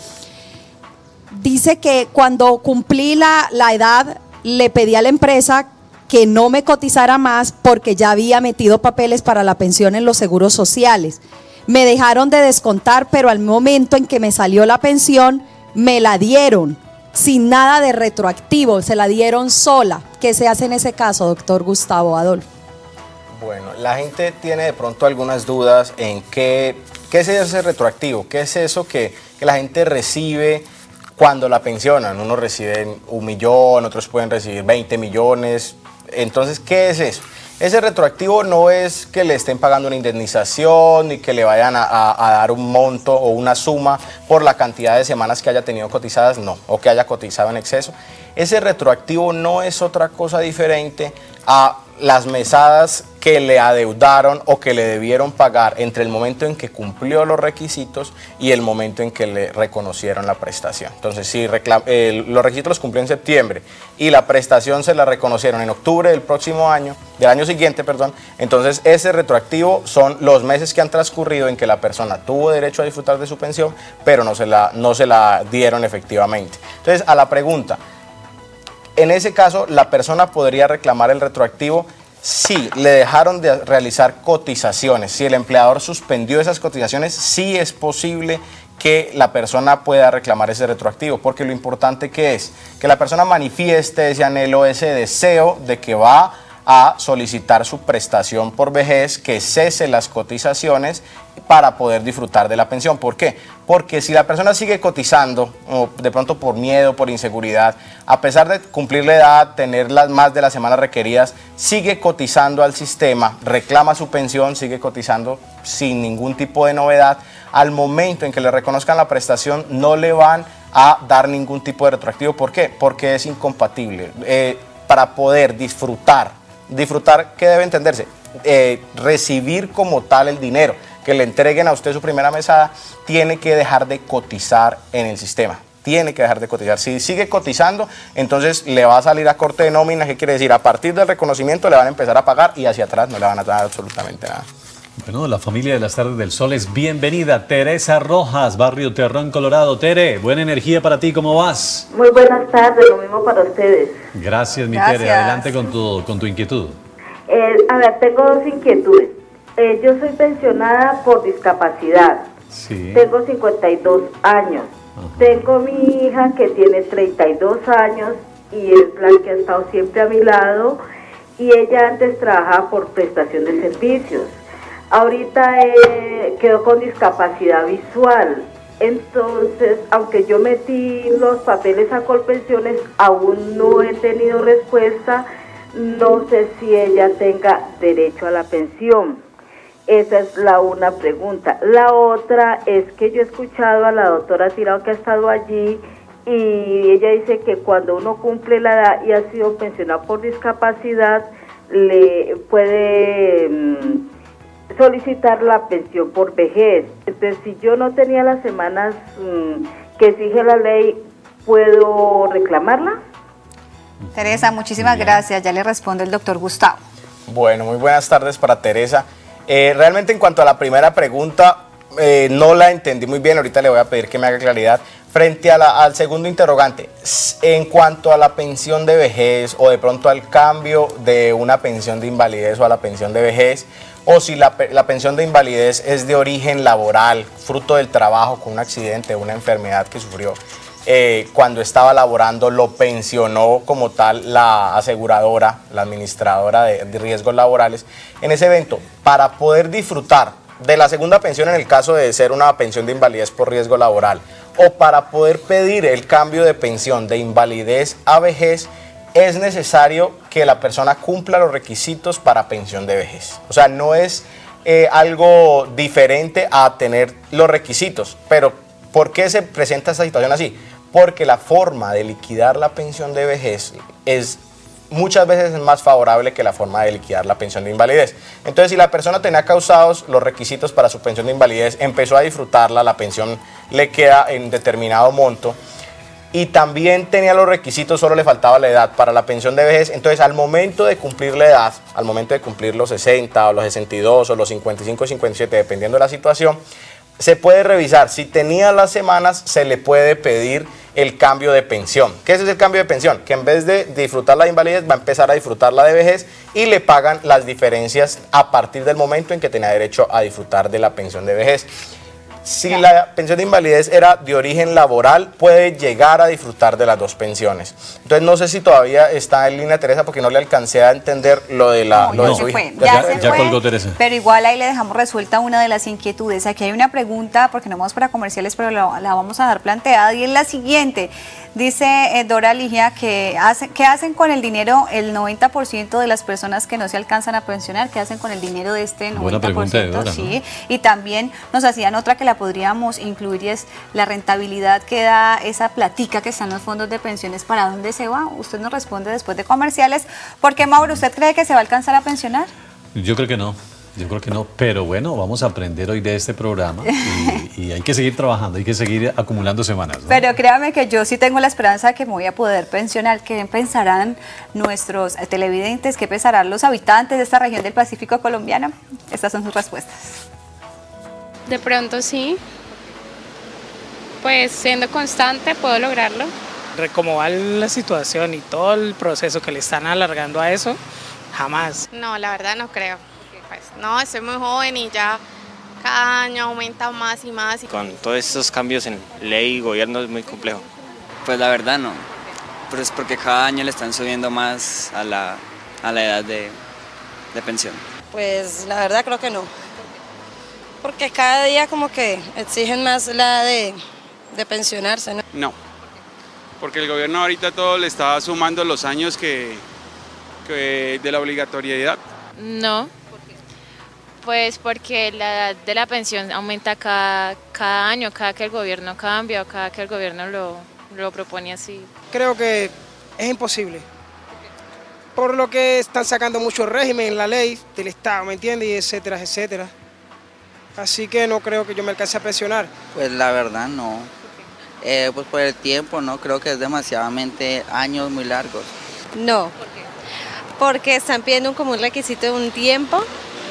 Dice que cuando cumplí la edad, le pedí a la empresa que no me cotizara más porque ya había metido papeles para la pensión en los seguros sociales. Me dejaron de descontar, pero al momento en que me salió la pensión, me la dieron sin nada de retroactivo, se la dieron sola. ¿Qué se hace en ese caso, doctor Gustavo Adolfo? Bueno, la gente tiene de pronto algunas dudas en qué es ese retroactivo, qué es eso que la gente recibe cuando la pensionan. Unos reciben 1 millón, otros pueden recibir 20 millones. Entonces, ¿qué es eso? Ese retroactivo no es que le estén pagando una indemnización ni que le vayan a dar un monto o una suma por la cantidad de semanas que haya tenido cotizadas, no, o que haya cotizado en exceso. Ese retroactivo no es otra cosa diferente a las mesadas que le adeudaron o que le debieron pagar entre el momento en que cumplió los requisitos y el momento en que le reconocieron la prestación. Entonces, si los requisitos los cumplió en septiembre y la prestación se la reconocieron en octubre del año siguiente, entonces ese retroactivo son los meses que han transcurrido en que la persona tuvo derecho a disfrutar de su pensión, pero no se la dieron efectivamente. Entonces, a la pregunta, en ese caso, la persona podría reclamar el retroactivo si le dejaron de realizar cotizaciones. Si el empleador suspendió esas cotizaciones, sí es posible que la persona pueda reclamar ese retroactivo, porque lo importante que es que la persona manifieste ese anhelo, ese deseo de que va a solicitar su prestación por vejez, que cese las cotizaciones para poder disfrutar de la pensión. ¿Por qué? Porque si la persona sigue cotizando, o de pronto por miedo, por inseguridad, a pesar de cumplir la edad, tener las más de las semanas requeridas, sigue cotizando al sistema, reclama su pensión, sigue cotizando sin ningún tipo de novedad, al momento en que le reconozcan la prestación no le van a dar ningún tipo de retroactivo. ¿Por qué? Porque es incompatible. Para poder disfrutar, ¿qué debe entenderse? Recibir como tal el dinero, que le entreguen a usted su primera mesada, tiene que dejar de cotizar en el sistema. Tiene que dejar de cotizar. Si sigue cotizando, entonces le va a salir a corte de nómina. ¿Qué quiere decir? A partir del reconocimiento le van a empezar a pagar y hacia atrás no le van a dar absolutamente nada. Bueno, la familia de las tardes del sol es bienvenida. Teresa Rojas, barrio Terrón, Colorado. Tere, buena energía para ti, ¿cómo vas? Muy buenas tardes, lo mismo para ustedes. Gracias, mi Gracias. Tere. Adelante con tu inquietud. A ver, tengo dos inquietudes. Yo soy pensionada por discapacidad. Sí. Tengo 52 años. Tengo mi hija que tiene 32 años y es la que ha estado siempre a mi lado, y ella antes trabajaba por prestación de servicios. Ahorita quedó con discapacidad visual. Entonces, aunque yo metí los papeles a Colpensiones, aún no he tenido respuesta. No sé si ella tenga derecho a la pensión. Esa es una pregunta. La otra es que yo he escuchado a la doctora Tirado, que ha estado allí, y ella dice que cuando uno cumple la edad y ha sido pensionado por discapacidad, le puede solicitar la pensión por vejez. Entonces, si yo no tenía las semanas que exige la ley, ¿puedo reclamarla? Teresa, muchísimas gracias. Ya le responde el doctor Gustavo. Bueno, muy buenas tardes para Teresa. Realmente en cuanto a la primera pregunta, no la entendí muy bien, ahorita le voy a pedir que me haga claridad. Frente a al segundo interrogante, en cuanto a la pensión de vejez o de pronto al cambio de una pensión de invalidez o a la pensión de vejez, o si la pensión de invalidez es de origen laboral, fruto del trabajo con un accidente, una enfermedad que sufrió, cuando estaba laborando lo pensionó como tal la aseguradora, la administradora de riesgos laborales. En ese evento, para poder disfrutar de la segunda pensión en el caso de ser una pensión de invalidez por riesgo laboral, o para poder pedir el cambio de pensión de invalidez a vejez, es necesario que la persona cumpla los requisitos para pensión de vejez. O sea, no es algo diferente a tener los requisitos. Pero ¿por qué se presenta esta situación así? Porque la forma de liquidar la pensión de vejez es muchas veces más favorable que la forma de liquidar la pensión de invalidez. Entonces, si la persona tenía causados los requisitos para su pensión de invalidez, empezó a disfrutarla, la pensión le queda en determinado monto, y también tenía los requisitos, solo le faltaba la edad para la pensión de vejez. Entonces, al momento de cumplir la edad, al momento de cumplir los 60 o los 62 o los 55 o 57, dependiendo de la situación, se puede revisar. Si tenía las semanas, se le puede pedir el cambio de pensión. ¿Qué es el cambio de pensión? Que en vez de disfrutar la de invalidez, va a empezar a disfrutar la de vejez y le pagan las diferencias a partir del momento en que tenía derecho a disfrutar de la pensión de vejez. Si la pensión de invalidez era de origen laboral, puede llegar a disfrutar de las dos pensiones. Entonces, no sé si todavía está en línea Teresa, porque no le alcancé a entender lo de su hija. Ya colgó Teresa. Pero igual ahí le dejamos resuelta una de las inquietudes. Aquí hay una pregunta, porque no vamos para comerciales, pero la vamos a dar planteada, y es la siguiente. Dice Dora Ligia que ¿qué hacen con el dinero el 90% de las personas que no se alcanzan a pensionar? ¿Qué hacen con el dinero de este 90%? Buena pregunta de Dora, sí, ¿no? Y también nos hacían otra que la podríamos incluir, y es la rentabilidad que da esa platica que está en los fondos de pensiones. ¿Para dónde se va? Usted nos responde después de comerciales. Porque, Mauro, ¿usted cree que se va a alcanzar a pensionar? Yo creo que no. Yo creo que no, pero bueno, vamos a aprender hoy de este programa y hay que seguir trabajando, hay que seguir acumulando semanas, ¿no? Pero créame que yo sí tengo la esperanza de que me voy a poder pensionar. ¿Qué pensarán nuestros televidentes? ¿Qué pensarán los habitantes de esta región del Pacífico colombiano? Estas son sus respuestas. De pronto sí, pues siendo constante puedo lograrlo. Cómo va la situación y todo el proceso que le están alargando a eso, jamás. No, la verdad no creo. Pues, no, estoy muy joven y ya Cada año aumenta más y más. Con todos estos cambios en ley y gobierno es muy complejo. Pues la verdad no, pero es porque cada año le están subiendo más a la edad de pensión. Pues la verdad creo que no, porque cada día como que exigen más la edad de pensionarse, ¿no? No, porque el gobierno ahorita todo le está sumando los años que de la obligatoriedad. No, pues porque la edad de la pensión aumenta cada año, cada que el gobierno cambia o cada que el gobierno lo propone así. Creo que es imposible, por lo que están sacando mucho régimen en la ley del Estado, ¿me entiendes? Y etcétera, etcétera. Así que no creo que yo me alcance a pensionar. Pues la verdad no, pues por el tiempo no, creo que es demasiadamente años muy largos. No, porque están pidiendo como un requisito de un tiempo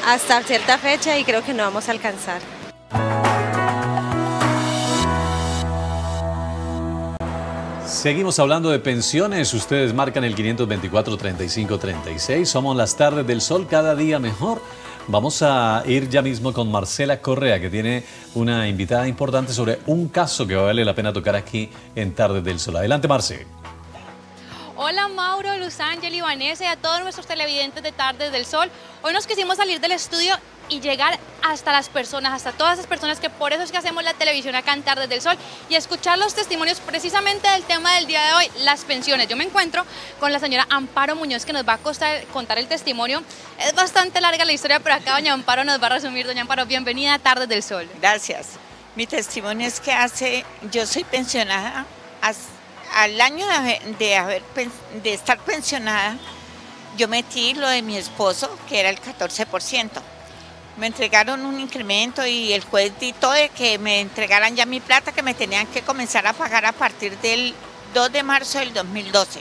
hasta cierta fecha y creo que no vamos a alcanzar. Seguimos hablando de pensiones. Ustedes marcan el 524-3536. Somos las tardes del sol, cada día mejor. Vamos a ir ya mismo con Marcela Correa, que tiene una invitada importante sobre un caso que vale la pena tocar aquí en Tardes del Sol. Adelante, Marce. Hola Mauro, Luz Ángel y Vanessa y a todos nuestros televidentes de Tardes del Sol. Hoy nos quisimos salir del estudio y llegar hasta las personas, hasta todas esas personas que por eso es que hacemos la televisión acá en Tardes del Sol y escuchar los testimonios precisamente del tema del día de hoy, las pensiones. Yo me encuentro con la señora Amparo Muñoz, que nos va a contar el testimonio. Es bastante larga la historia, pero acá doña Amparo nos va a resumir. Doña Amparo, bienvenida a Tardes del Sol. Gracias. Mi testimonio es que yo soy pensionada. Al año de estar pensionada, yo metí lo de mi esposo, que era el 14%. Me entregaron un incremento y el juez dictó de que me entregaran ya mi plata, que me tenían que comenzar a pagar a partir del 2 de marzo del 2012.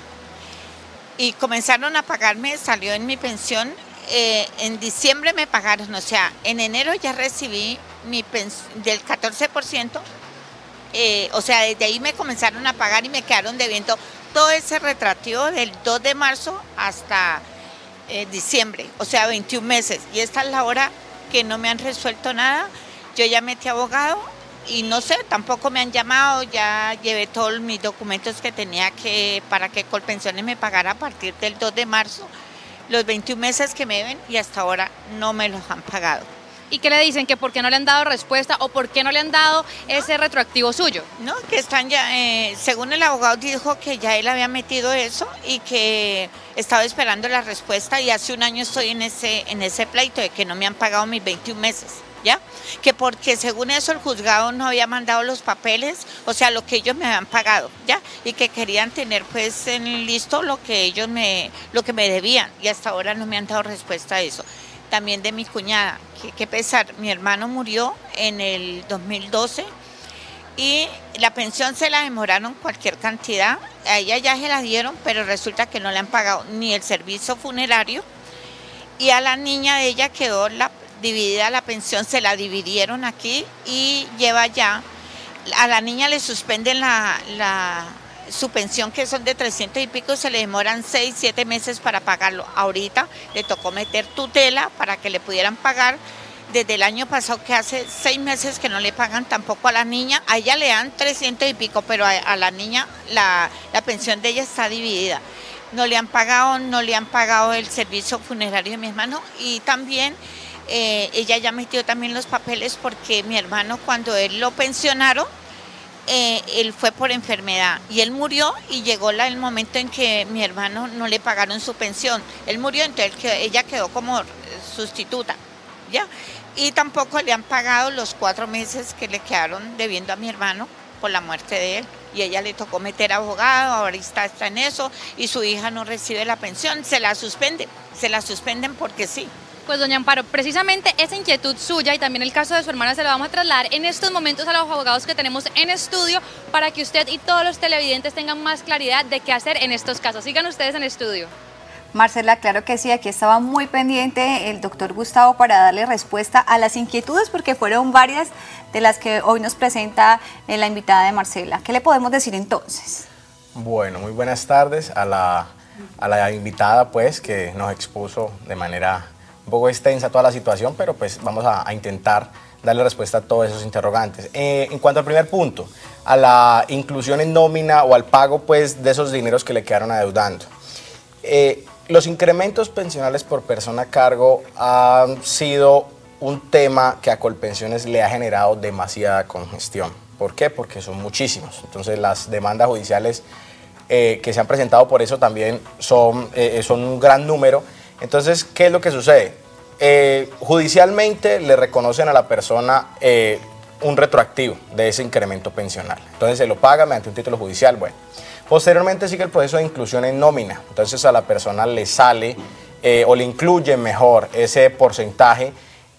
Y comenzaron a pagarme, salió en mi pensión, en diciembre me pagaron, o sea, en enero ya recibí mi pensión del 14%. O sea, desde ahí me comenzaron a pagar y me quedaron debiendo todo ese retroactivo del 2 de marzo hasta diciembre, o sea, 21 meses. Y esta es la hora que no me han resuelto nada. Yo ya metí abogado y no sé, tampoco me han llamado, ya llevé todos mis documentos que tenía para que Colpensiones me pagara a partir del 2 de marzo, los 21 meses que me deben y hasta ahora no me los han pagado. ¿Y qué le dicen? ¿Que por qué no le han dado respuesta o por qué no le han dado ese retroactivo suyo? No, que están ya, según el abogado dijo que ya él había metido eso y que estaba esperando la respuesta y hace un año estoy en ese pleito de que no me han pagado mis 21 meses, ¿ya? Que porque según eso el juzgado no había mandado los papeles, o sea, lo que ellos me habían pagado, ¿ya? Y que querían tener pues en listo lo que me debían y hasta ahora no me han dado respuesta a eso. También de mi cuñada, que pesar, mi hermano murió en el 2012 y la pensión se la demoraron cualquier cantidad, a ella ya se la dieron, pero resulta que no le han pagado ni el servicio funerario y a la niña de ella quedó dividida la pensión, se la dividieron aquí y lleva ya, a la niña le suspenden su pensión, que son de 300 y pico, se le demoran 6, 7 meses para pagarlo. Ahorita le tocó meter tutela para que le pudieran pagar. Desde el año pasado, que hace 6 meses que no le pagan tampoco a la niña. A ella le dan 300 y pico, pero a la niña la pensión de ella está dividida. No le han pagado el servicio funerario de mi hermano y también ella ya metió también los papeles porque mi hermano, cuando él lo pensionaron, él fue por enfermedad y él murió y llegó el momento en que mi hermano no le pagaron su pensión. Él murió, entonces ella quedó como sustituta, ¿ya? Y tampoco le han pagado los 4 meses que le quedaron debiendo a mi hermano por la muerte de él. Y ella le tocó meter abogado, ahora está en eso y su hija no recibe la pensión, se la suspenden porque sí. Pues doña Amparo, precisamente esa inquietud suya y también el caso de su hermana se la vamos a trasladar en estos momentos a los abogados que tenemos en estudio para que usted y todos los televidentes tengan más claridad de qué hacer en estos casos. Sigan ustedes en estudio. Marcela, claro que sí, aquí estaba muy pendiente el doctor Gustavo para darle respuesta a las inquietudes porque fueron varias de las que hoy nos presenta la invitada de Marcela. ¿Qué le podemos decir entonces? Bueno, muy buenas tardes a la invitada pues que nos expuso de manera extensa toda la situación, pero pues vamos a intentar darle respuesta a todos esos interrogantes. En cuanto al primer punto, a la inclusión en nómina o al pago pues de esos dineros que le quedaron adeudando. Los incrementos pensionales por persona a cargo han sido un tema que a Colpensiones le ha generado demasiada congestión. ¿Por qué? Porque son muchísimos. Entonces las demandas judiciales que se han presentado por eso también son un gran número. Entonces, ¿qué es lo que sucede? Judicialmente le reconocen a la persona un retroactivo de ese incremento pensional. Entonces se lo paga mediante un título judicial. Bueno, posteriormente sigue el proceso de inclusión en nómina. Entonces a la persona le sale o le incluye mejor ese porcentaje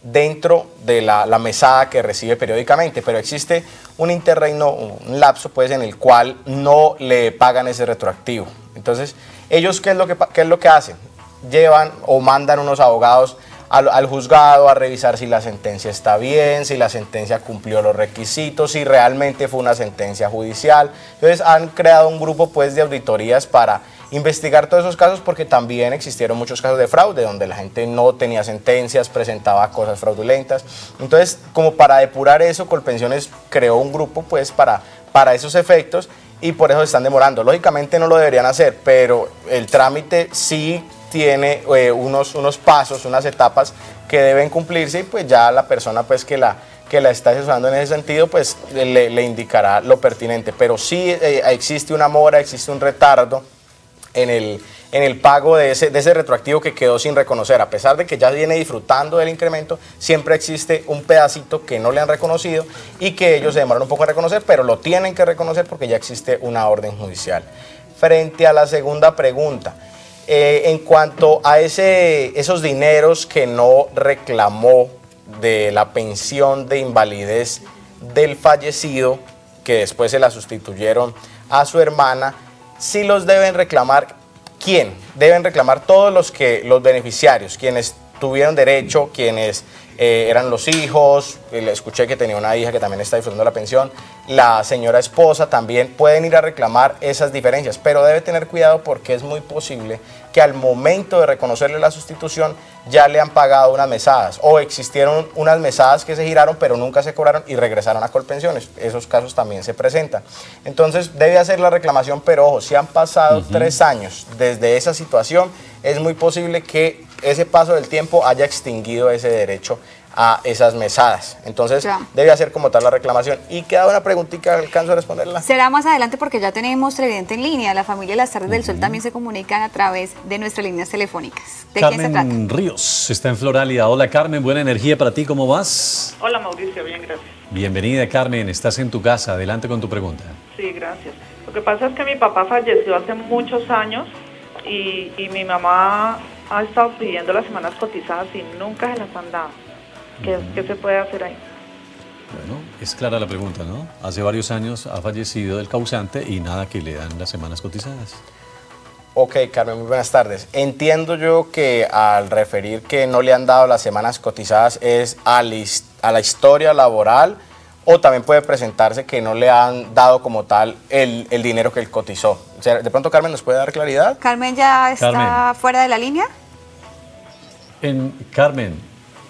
dentro de la mesada que recibe periódicamente, pero existe un interregno, un lapso pues en el cual no le pagan ese retroactivo. Entonces ellos ¿qué es lo que hacen? Llevan o mandan unos abogados al juzgado a revisar si la sentencia está bien, si la sentencia cumplió los requisitos, si realmente fue una sentencia judicial. Entonces han creado un grupo pues de auditorías para investigar todos esos casos, porque también existieron muchos casos de fraude donde la gente no tenía sentencias, presentaba cosas fraudulentas. Entonces, como para depurar eso, Colpensiones creó un grupo pues para esos efectos y por eso se están demorando. Lógicamente no lo deberían hacer, pero el trámite sí tiene unos pasos, unas etapas que deben cumplirse y pues ya la persona pues que la está asesorando en ese sentido pues le indicará lo pertinente. Pero sí existe una mora, existe un retardo en el pago de ese retroactivo que quedó sin reconocer. A pesar de que ya viene disfrutando del incremento, siempre existe un pedacito que no le han reconocido y que ellos se demoran un poco en reconocer, pero lo tienen que reconocer porque ya existe una orden judicial. Frente a la segunda pregunta, en cuanto a esos dineros que no reclamó de la pensión de invalidez del fallecido, que después se la sustituyeron a su hermana, sí los deben reclamar. ¿Quién? Deben reclamar todos los beneficiarios, quienes tuvieron derecho, quienes eran los hijos. Le escuché que tenía una hija que también está disfrutando la pensión, la señora esposa también pueden ir a reclamar esas diferencias, pero debe tener cuidado porque es muy posible que al momento de reconocerle la sustitución ya le han pagado unas mesadas o existieron unas mesadas que se giraron pero nunca se cobraron y regresaron a Colpensiones. Esos casos también se presentan. Entonces debe hacer la reclamación, pero ojo, si han pasado 3 años desde esa situación, es muy posible que ese paso del tiempo haya extinguido ese derecho a esas mesadas. Entonces debe hacer como tal la reclamación. Y queda una preguntita, ¿alcanzo a responderla? Será más adelante porque ya tenemos televidente en línea. La familia de las Tardes del Sol también se comunican a través de nuestras líneas telefónicas. ¿De quién se trata? Carmen Ríos está en Floralia. Hola Carmen, buena energía para ti, ¿cómo vas? Hola Mauricio, bien, gracias. Bienvenida Carmen, estás en tu casa, adelante con tu pregunta. Sí, gracias. Lo que pasa es que mi papá falleció hace muchos años y mi mamá ha estado pidiendo las semanas cotizadas y nunca se las han dado. ¿Qué se puede hacer ahí? Bueno, es clara la pregunta, ¿no? Hace varios años ha fallecido el causante y nada que le dan las semanas cotizadas. Ok, Carmen, muy buenas tardes. Entiendo yo que al referir que no le han dado las semanas cotizadas es a la historia laboral, o también puede presentarse que no le han dado como tal el dinero que él cotizó. O sea, de pronto, Carmen, ¿nos puede dar claridad? Carmen ya está fuera de la línea. Carmen,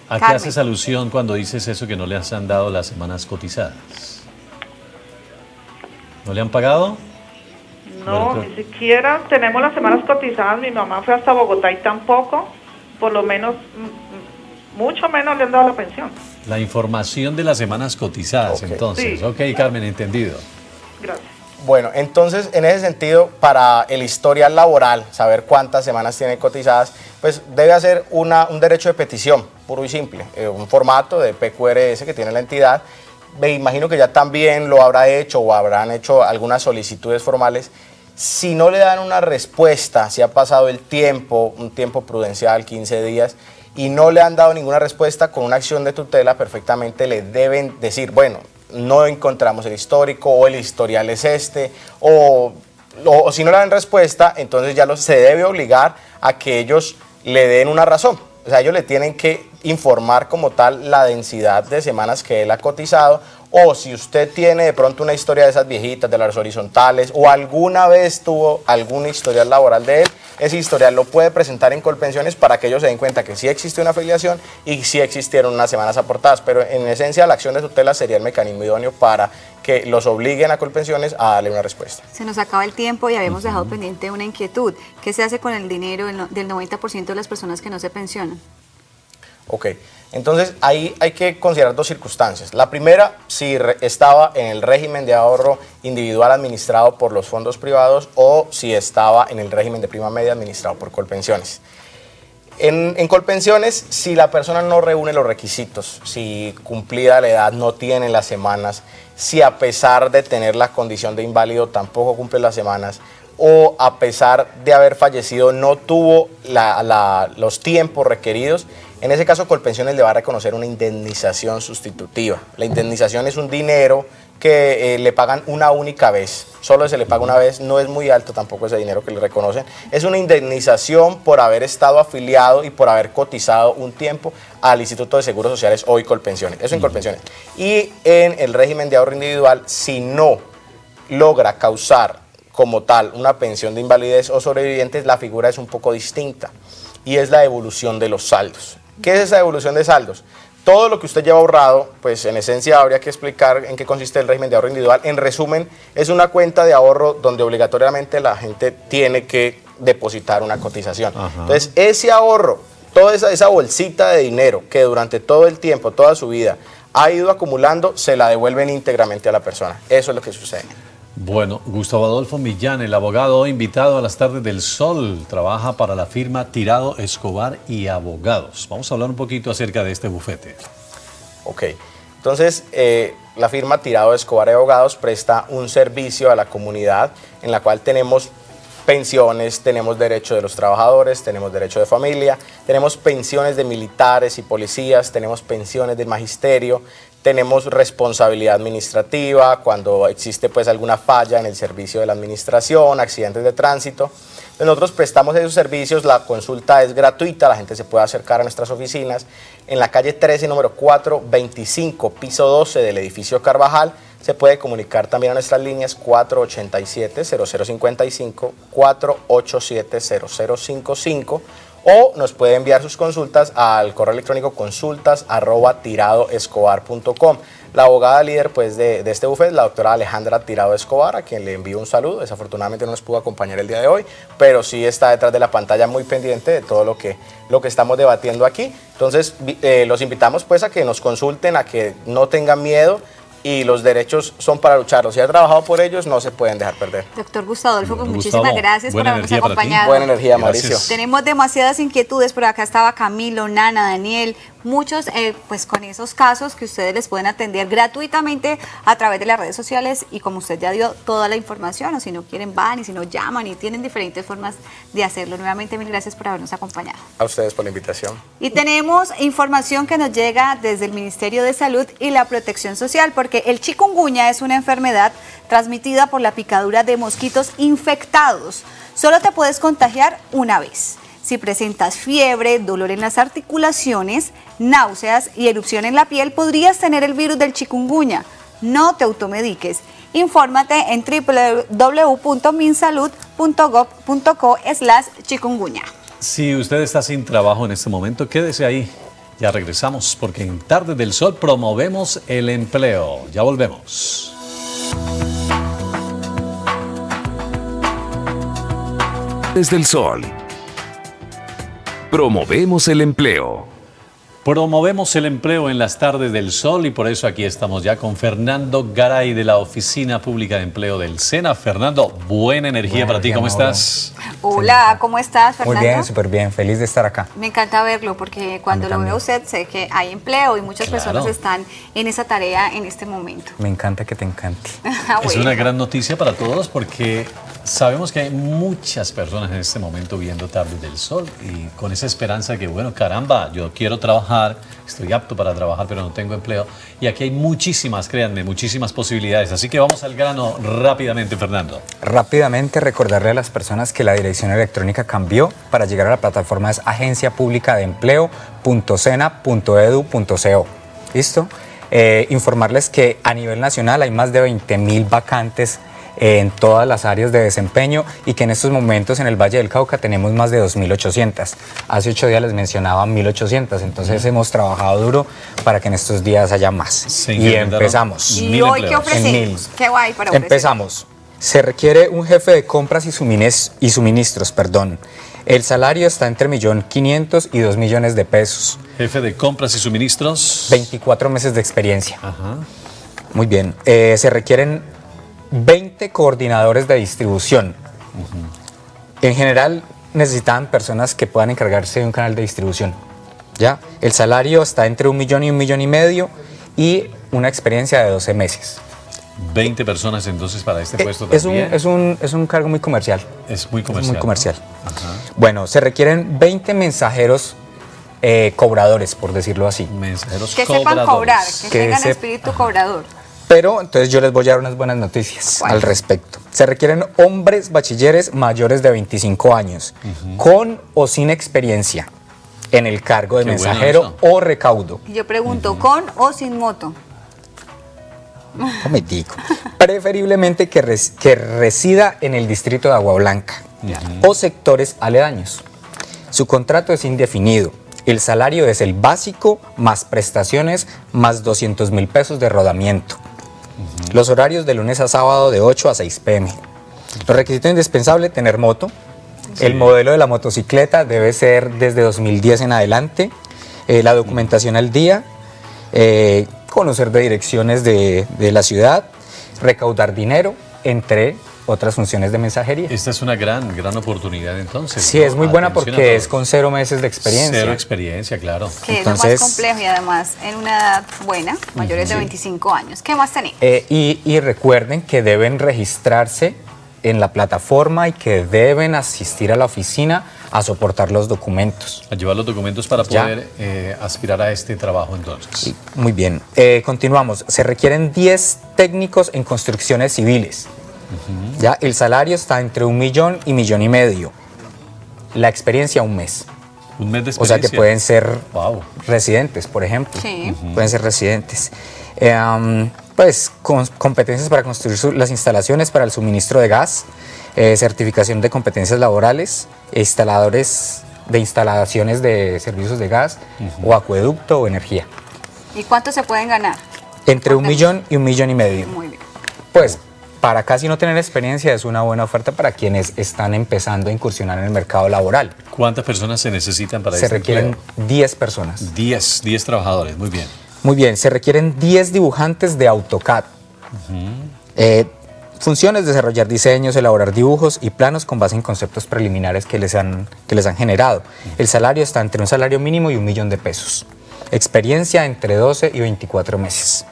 ¿a qué haces alusión cuando dices eso que no le han dado las semanas cotizadas? ¿No le han pagado? No, ni siquiera tenemos las semanas cotizadas. Mi mamá fue hasta Bogotá y tampoco, por lo menos, mucho menos le han dado la pensión. La información de las semanas cotizadas, entonces. Sí. Ok, Carmen, entendido. Gracias. Bueno, entonces, en ese sentido, para el historial laboral, saber cuántas semanas tiene cotizadas, pues debe hacer un derecho de petición, puro y simple, un formato de PQRS que tiene la entidad. Me imagino que ya también lo habrá hecho o habrán hecho algunas solicitudes formales. Si no le dan una respuesta, si ha pasado el tiempo, un tiempo prudencial, 15 días, y no le han dado ninguna respuesta, con una acción de tutela perfectamente le deben decir, bueno, no encontramos el histórico, o el historial es este, o si no le dan respuesta, entonces ya se debe obligar a que ellos le den una razón. O sea, ellos le tienen que informar como tal la densidad de semanas que él ha cotizado, o si usted tiene de pronto una historia de esas viejitas, de las horizontales, o alguna vez tuvo algún historial laboral de él, ese historial lo puede presentar en Colpensiones para que ellos se den cuenta que sí existe una afiliación y sí existieron unas semanas aportadas, pero en esencia la acción de tutela sería el mecanismo idóneo para que los obliguen a Colpensiones a darle una respuesta. Se nos acaba el tiempo y habíamos dejado pendiente una inquietud. ¿Qué se hace con el dinero del 90% de las personas que no se pensionan? Ok, entonces ahí hay que considerar dos circunstancias. La primera, si estaba en el régimen de ahorro individual administrado por los fondos privados o si estaba en el régimen de prima media administrado por Colpensiones. En Colpensiones, si la persona no reúne los requisitos, si cumplida la edad no tiene las semanas, si a pesar de tener la condición de inválido tampoco cumple las semanas, o a pesar de haber fallecido no tuvo los tiempos requeridos, en ese caso Colpensiones le va a reconocer una indemnización sustitutiva. La indemnización es un dinero que le pagan una única vez, solo se le paga una vez, no es muy alto tampoco ese dinero que le reconocen, es una indemnización por haber estado afiliado y por haber cotizado un tiempo al Instituto de Seguros Sociales, hoy Colpensiones, eso en Colpensiones. Y en el régimen de ahorro individual, si no logra causar como tal una pensión de invalidez o sobrevivientes, la figura es un poco distinta y es la devolución de los saldos. ¿Qué es esa devolución de saldos? Todo lo que usted lleva ahorrado, pues en esencia habría que explicar en qué consiste el régimen de ahorro individual. En resumen, es una cuenta de ahorro donde obligatoriamente la gente tiene que depositar una cotización. Entonces, ese ahorro, toda esa bolsita de dinero que durante todo el tiempo, toda su vida, ha ido acumulando, se la devuelven íntegramente a la persona. Eso es lo que sucede. Bueno, Gustavo Adolfo Millán, el abogado invitado a las tardes del Sol, trabaja para la firma Tirado, Escobar y Abogados. Vamos a hablar un poquito acerca de este bufete. Ok, entonces la firma Tirado, Escobar y Abogados presta un servicio a la comunidad en la cual tenemos pensiones, tenemos derecho de los trabajadores, tenemos derecho de familia, tenemos pensiones de militares y policías, tenemos pensiones del magisterio, tenemos responsabilidad administrativa cuando existe pues alguna falla en el servicio de la administración, accidentes de tránsito. Entonces, nosotros prestamos esos servicios, la consulta es gratuita, la gente se puede acercar a nuestras oficinas en la calle 13, número 425, piso 12 del edificio Carvajal. Se puede comunicar también a nuestras líneas 487-0055, 487-0055 o nos puede enviar sus consultas al correo electrónico consultas@tiradoescobar.com. La abogada líder pues, de este bufete, la doctora Alejandra Tirado Escobar, a quien le envío un saludo. Desafortunadamente no nos pudo acompañar el día de hoy, pero sí está detrás de la pantalla muy pendiente de todo lo que estamos debatiendo aquí. Entonces los invitamos pues, a que nos consulten, a que no tengan miedo, y los derechos son para lucharlos. Si ha trabajado por ellos, no se pueden dejar perder. Doctor Gustavo Adolfo, pues muchísimas gracias por habernos acompañado. Buena energía, Mauricio. Tenemos demasiadas inquietudes, pero acá estaba Camilo, Nana, Daniel, muchos pues con esos casos que ustedes les pueden atender gratuitamente a través de las redes sociales, y como usted ya dio toda la información, o si no quieren van, y si no llaman, y tienen diferentes formas de hacerlo. Nuevamente, mil gracias por habernos acompañado. A ustedes por la invitación. Y tenemos información que nos llega desde el Ministerio de Salud y la Protección Social, porque el chikungunya es una enfermedad transmitida por la picadura de mosquitos infectados. Solo te puedes contagiar una vez. Si presentas fiebre, dolor en las articulaciones, náuseas y erupción en la piel, podrías tener el virus del chikungunya. No te automediques. Infórmate en www.minsalud.gov.co/chikungunya. Si usted está sin trabajo en este momento, quédese ahí. Ya regresamos, porque en Tardes del Sol promovemos el empleo. Ya volvemos. Desde el Sol. Promovemos el empleo. Promovemos el empleo en las Tardes del Sol, y por eso aquí estamos ya con Fernando Garay de la Oficina Pública de Empleo del SENA. Fernando, buena energía para ti, ¿cómo estás? Hola, ¿cómo estás, Fernando? Muy bien, súper bien, feliz de estar acá. Me encanta verlo, porque cuando lo veo a usted sé que hay empleo y muchas personas están en esa tarea en este momento. Me encanta que te encante. Es una gran noticia para todos, porque sabemos que hay muchas personas en este momento viendo Tardes del Sol y con esa esperanza que, bueno, caramba, yo quiero trabajar, estoy apto para trabajar, pero no tengo empleo. Y aquí hay muchísimas, créanme, muchísimas posibilidades. Así que vamos al grano rápidamente, Fernando. Rápidamente recordarle a las personas que la dirección electrónica cambió. Para llegar a la plataforma es agenciapublicadeempleo.sena.edu.co. ¿Listo? Informarles que a nivel nacional hay más de 20.000 vacantes en todas las áreas de desempeño y que en estos momentos en el Valle del Cauca tenemos más de 2.800. Hace 8 días les mencionaba 1.800, entonces hemos trabajado duro para que en estos días haya más. Sí, y empezamos. ¿Y hoy qué ofrecemos? ¿Qué hay para ofrecer? Empezamos. Se requiere un jefe de compras y suministros, perdón. El salario está entre 1.500.000 y 2 millones de pesos. Jefe de compras y suministros. 24 meses de experiencia. Ajá. Muy bien. Se requieren 20 coordinadores de distribución. En general necesitan personas que puedan encargarse de un canal de distribución. ¿Ya? El salario está entre 1 millón y 1,5 millones y una experiencia de 12 meses. 20 personas entonces para este puesto Es también. un cargo muy comercial. Es muy comercial. Es muy comercial. ¿No? Ajá. Bueno, se requieren 20 mensajeros cobradores, por decirlo así. Mensajeros que sepan cobrar, que tengan se- espíritu cobrador. Pero entonces yo les voy a dar unas buenas noticias al respecto. Se requieren hombres bachilleres mayores de 25 años, con o sin experiencia en el cargo de Qué bueno mensajero o recaudo. Y yo pregunto, ¿con o sin moto? Momentico. Preferiblemente que resida en el distrito de Agua Blanca o sectores aledaños. Su contrato es indefinido. El salario es el básico más prestaciones más 200.000 pesos de rodamiento. Los horarios de lunes a sábado de 8 a 6 p.m. Los requisitos indispensables, tener moto. El modelo de la motocicleta debe ser desde 2010 en adelante. La documentación al día. Conocer de direcciones de la ciudad. Recaudar dinero, entre otras funciones de mensajería. Esta es una gran oportunidad entonces. Sí, ¿no? es muy buena Atención a porque todos. es con 0 meses de experiencia. 0 experiencia, claro. Que es lo más complejo y además en una edad buena, mayores de 25 años. ¿Qué más tenemos? Y recuerden que deben registrarse en la plataforma y que deben asistir a la oficina a soportar los documentos. A llevar los documentos para Ya. poder aspirar a este trabajo entonces. Muy bien. Continuamos. Se requieren 10 técnicos en construcciones civiles. Ya, el salario está entre 1 millón y 1,5 millones. La experiencia, 1 mes. Un mes de O sea que experiencia. pueden ser Wow. residentes, por ejemplo. Sí. Pueden ser residentes. Pues competencias para construir las instalaciones para el suministro de gas, certificación de competencias laborales, instaladores de instalaciones de servicios de gas o acueducto o energía. ¿Y cuánto se pueden ganar? Entre 1 millón y 1,5 millones. Muy bien. Pues para casi no tener experiencia es una buena oferta para quienes están empezando a incursionar en el mercado laboral. ¿Cuántas personas se necesitan para Se este requieren empleo? 10 personas. 10 trabajadores, muy bien. Muy bien, se requieren 10 dibujantes de AutoCAD. Funciones: desarrollar diseños, elaborar dibujos y planos con base en conceptos preliminares que les han generado. El salario está entre un salario mínimo y 1 millón de pesos. Experiencia entre 12 y 24 meses.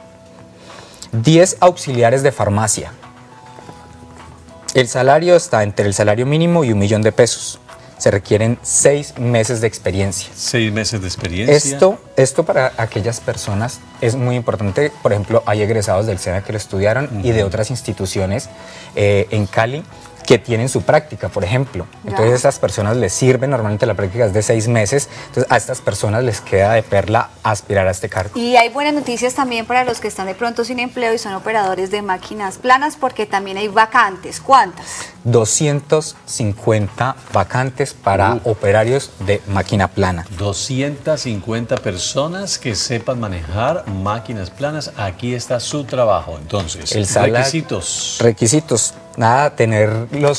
10 auxiliares de farmacia. El salario está entre el salario mínimo y 1 millón de pesos. Se requieren 6 meses de experiencia. 6 meses de experiencia. Esto para aquellas personas es muy importante. Por ejemplo, hay egresados del SENA que lo estudiaron y de otras instituciones en Cali que tienen su práctica, por ejemplo. Entonces, a estas personas les sirve, normalmente la práctica es de 6 meses, entonces a estas personas les queda de perla aspirar a este cargo. Y hay buenas noticias también para los que están de pronto sin empleo y son operadores de máquinas planas, porque también hay vacantes. ¿Cuántas? 250 vacantes para operarios de máquina plana. 250 personas que sepan manejar máquinas planas. Aquí está su trabajo. Entonces, Requisitos. Nada, tener la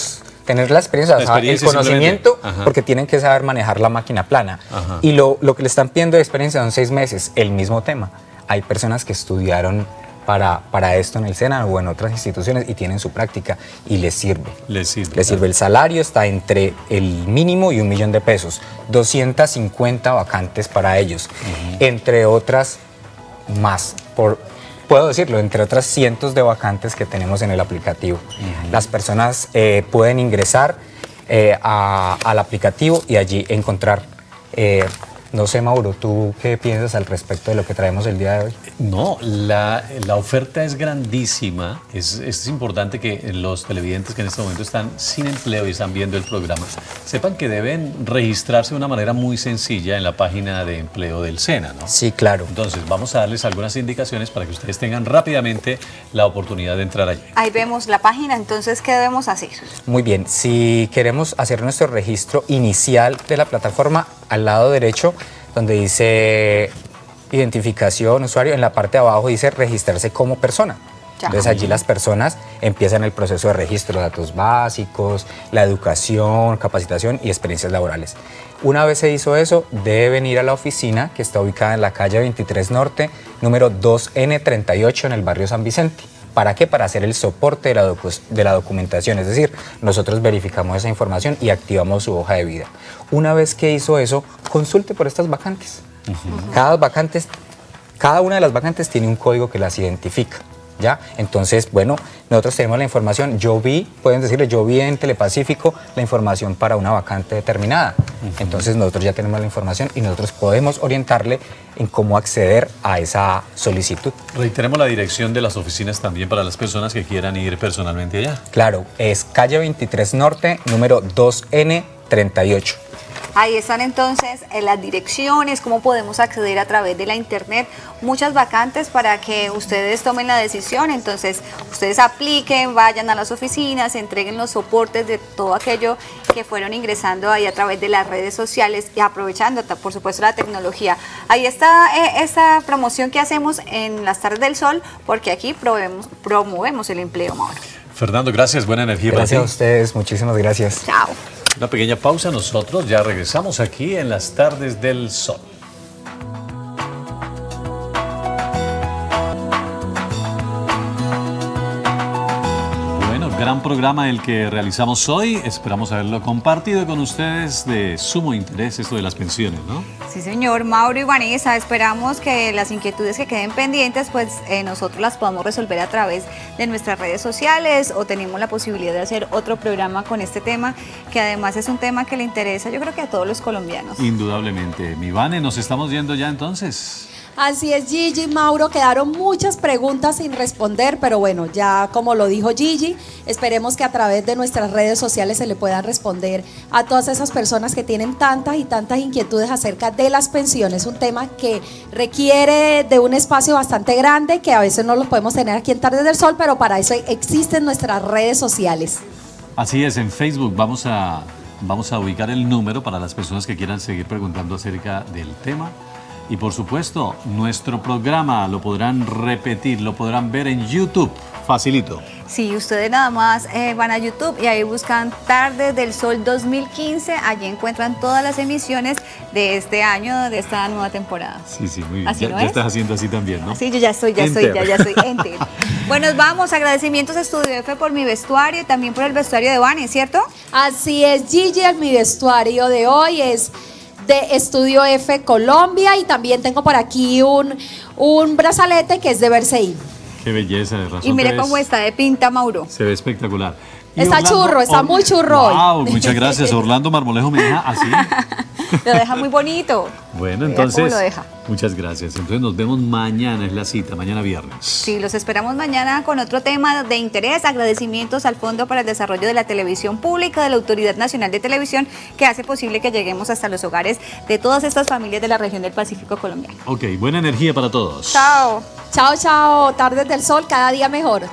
experiencia, La experiencia el conocimiento, simplemente. porque tienen que saber manejar la máquina plana. Ajá. Y lo que le están pidiendo de experiencia son 6 meses, el mismo tema. Hay personas que estudiaron para esto en el SENA o en otras instituciones y tienen su práctica y les sirve. Les sirve. Les sirve. El salario está entre el mínimo y 1 millón de pesos. 250 vacantes para ellos, entre otras más. Puedo decirlo, entre otras cientos de vacantes que tenemos en el aplicativo. Las personas pueden ingresar al aplicativo y allí encontrar No sé, Mauro, ¿tú qué piensas al respecto de lo que traemos el día de hoy? No, la oferta es grandísima. Es importante que los televidentes que en este momento están sin empleo y están viendo el programa sepan que deben registrarse de una manera muy sencilla en la página de empleo del SENA, ¿no? Sí, claro. Entonces, vamos a darles algunas indicaciones para que ustedes tengan rápidamente la oportunidad de entrar allí. Ahí vemos la página, entonces, ¿qué debemos hacer? Muy bien, si queremos hacer nuestro registro inicial de la plataforma, al lado derecho, donde dice identificación, usuario, en la parte de abajo dice registrarse como persona. Ya. Entonces allí las personas empiezan el proceso de registro, datos básicos, la educación, capacitación y experiencias laborales. Una vez se hizo eso, debe venir a la oficina que está ubicada en la calle 23 Norte, número 2N38 en el barrio San Vicente. ¿Para qué? Para hacer el soporte de la documentación, es decir, nosotros verificamos esa información y activamos su hoja de vida. Una vez que hizo eso, consulte por estas vacantes. Cada una de las vacantes tiene un código que las identifica, ¿ya? Entonces, bueno, nosotros tenemos la información, pueden decirle, yo vi en Telepacífico la información para una vacante determinada. Entonces nosotros ya tenemos la información y nosotros podemos orientarle en cómo acceder a esa solicitud. Reiteremos la dirección de las oficinas también para las personas que quieran ir personalmente allá. Claro, es calle 23 Norte, número 2N38. Ahí están entonces las direcciones, cómo podemos acceder a través de la internet, muchas vacantes para que ustedes tomen la decisión. Entonces ustedes apliquen, vayan a las oficinas, entreguen los soportes de todo aquello que fueron ingresando ahí a través de las redes sociales y aprovechando por supuesto la tecnología. Ahí está esta promoción que hacemos en las tardes del sol, porque aquí promovemos el empleo, Mauro. Fernando, gracias, buena energía para ti. Gracias a ustedes, muchísimas gracias. Chao. Una pequeña pausa, nosotros ya regresamos aquí en las tardes del sol. Bueno, gran programa el que realizamos hoy, esperamos haberlo compartido con ustedes de sumo interés esto de las pensiones, ¿no? Sí, señor, Mauro y Vanessa, esperamos que las inquietudes que queden pendientes, pues nosotros las podamos resolver a través de nuestras redes sociales o tenemos la posibilidad de hacer otro programa con este tema, que además es un tema que le interesa, yo creo que a todos los colombianos. Indudablemente. Mi Vane, nos estamos yendo ya entonces. Así es, Gigi, Mauro, quedaron muchas preguntas sin responder, pero bueno, ya como lo dijo Gigi, esperemos que a través de nuestras redes sociales se le puedan responder a todas esas personas que tienen tantas y tantas inquietudes acerca de las pensiones, un tema que requiere de un espacio bastante grande, que a veces no lo podemos tener aquí en Tardes del Sol, pero para eso existen nuestras redes sociales. Así es, en Facebook vamos a ubicar el número para las personas que quieran seguir preguntando acerca del tema. Y por supuesto, nuestro programa lo podrán repetir, lo podrán ver en YouTube, facilito. Sí, ustedes nada más van a YouTube y ahí buscan Tardes del Sol 2015, allí encuentran todas las emisiones de este año, de esta nueva temporada. Sí, sí, muy bien. ¿Así Ya estás haciendo así también, ¿no? Sí, yo ya soy enter. Bueno, nos vamos, agradecimientos a Estudio F por mi vestuario y también por el vestuario de Vane, ¿cierto? Así es, Gigi, mi vestuario de hoy es de Estudio F Colombia y también tengo por aquí un brazalete que es de Berseí. Qué belleza, de razón. Y mire cómo está de pinta, Mauro. Se ve espectacular. Y está Orlando, churro, está muy churro hoy. Wow, muchas gracias. Orlando Marmolejo me deja así. Lo deja muy bonito. Bueno, Mira entonces, cómo lo deja. Muchas gracias. Entonces nos vemos mañana, es la cita, mañana viernes. Sí, los esperamos mañana con otro tema de interés. Agradecimientos al Fondo para el Desarrollo de la Televisión Pública, de la Autoridad Nacional de Televisión, que hace posible que lleguemos hasta los hogares de todas estas familias de la región del Pacífico colombiano. Ok, buena energía para todos. Chao. Chao, chao. Tardes del Sol, cada día mejor.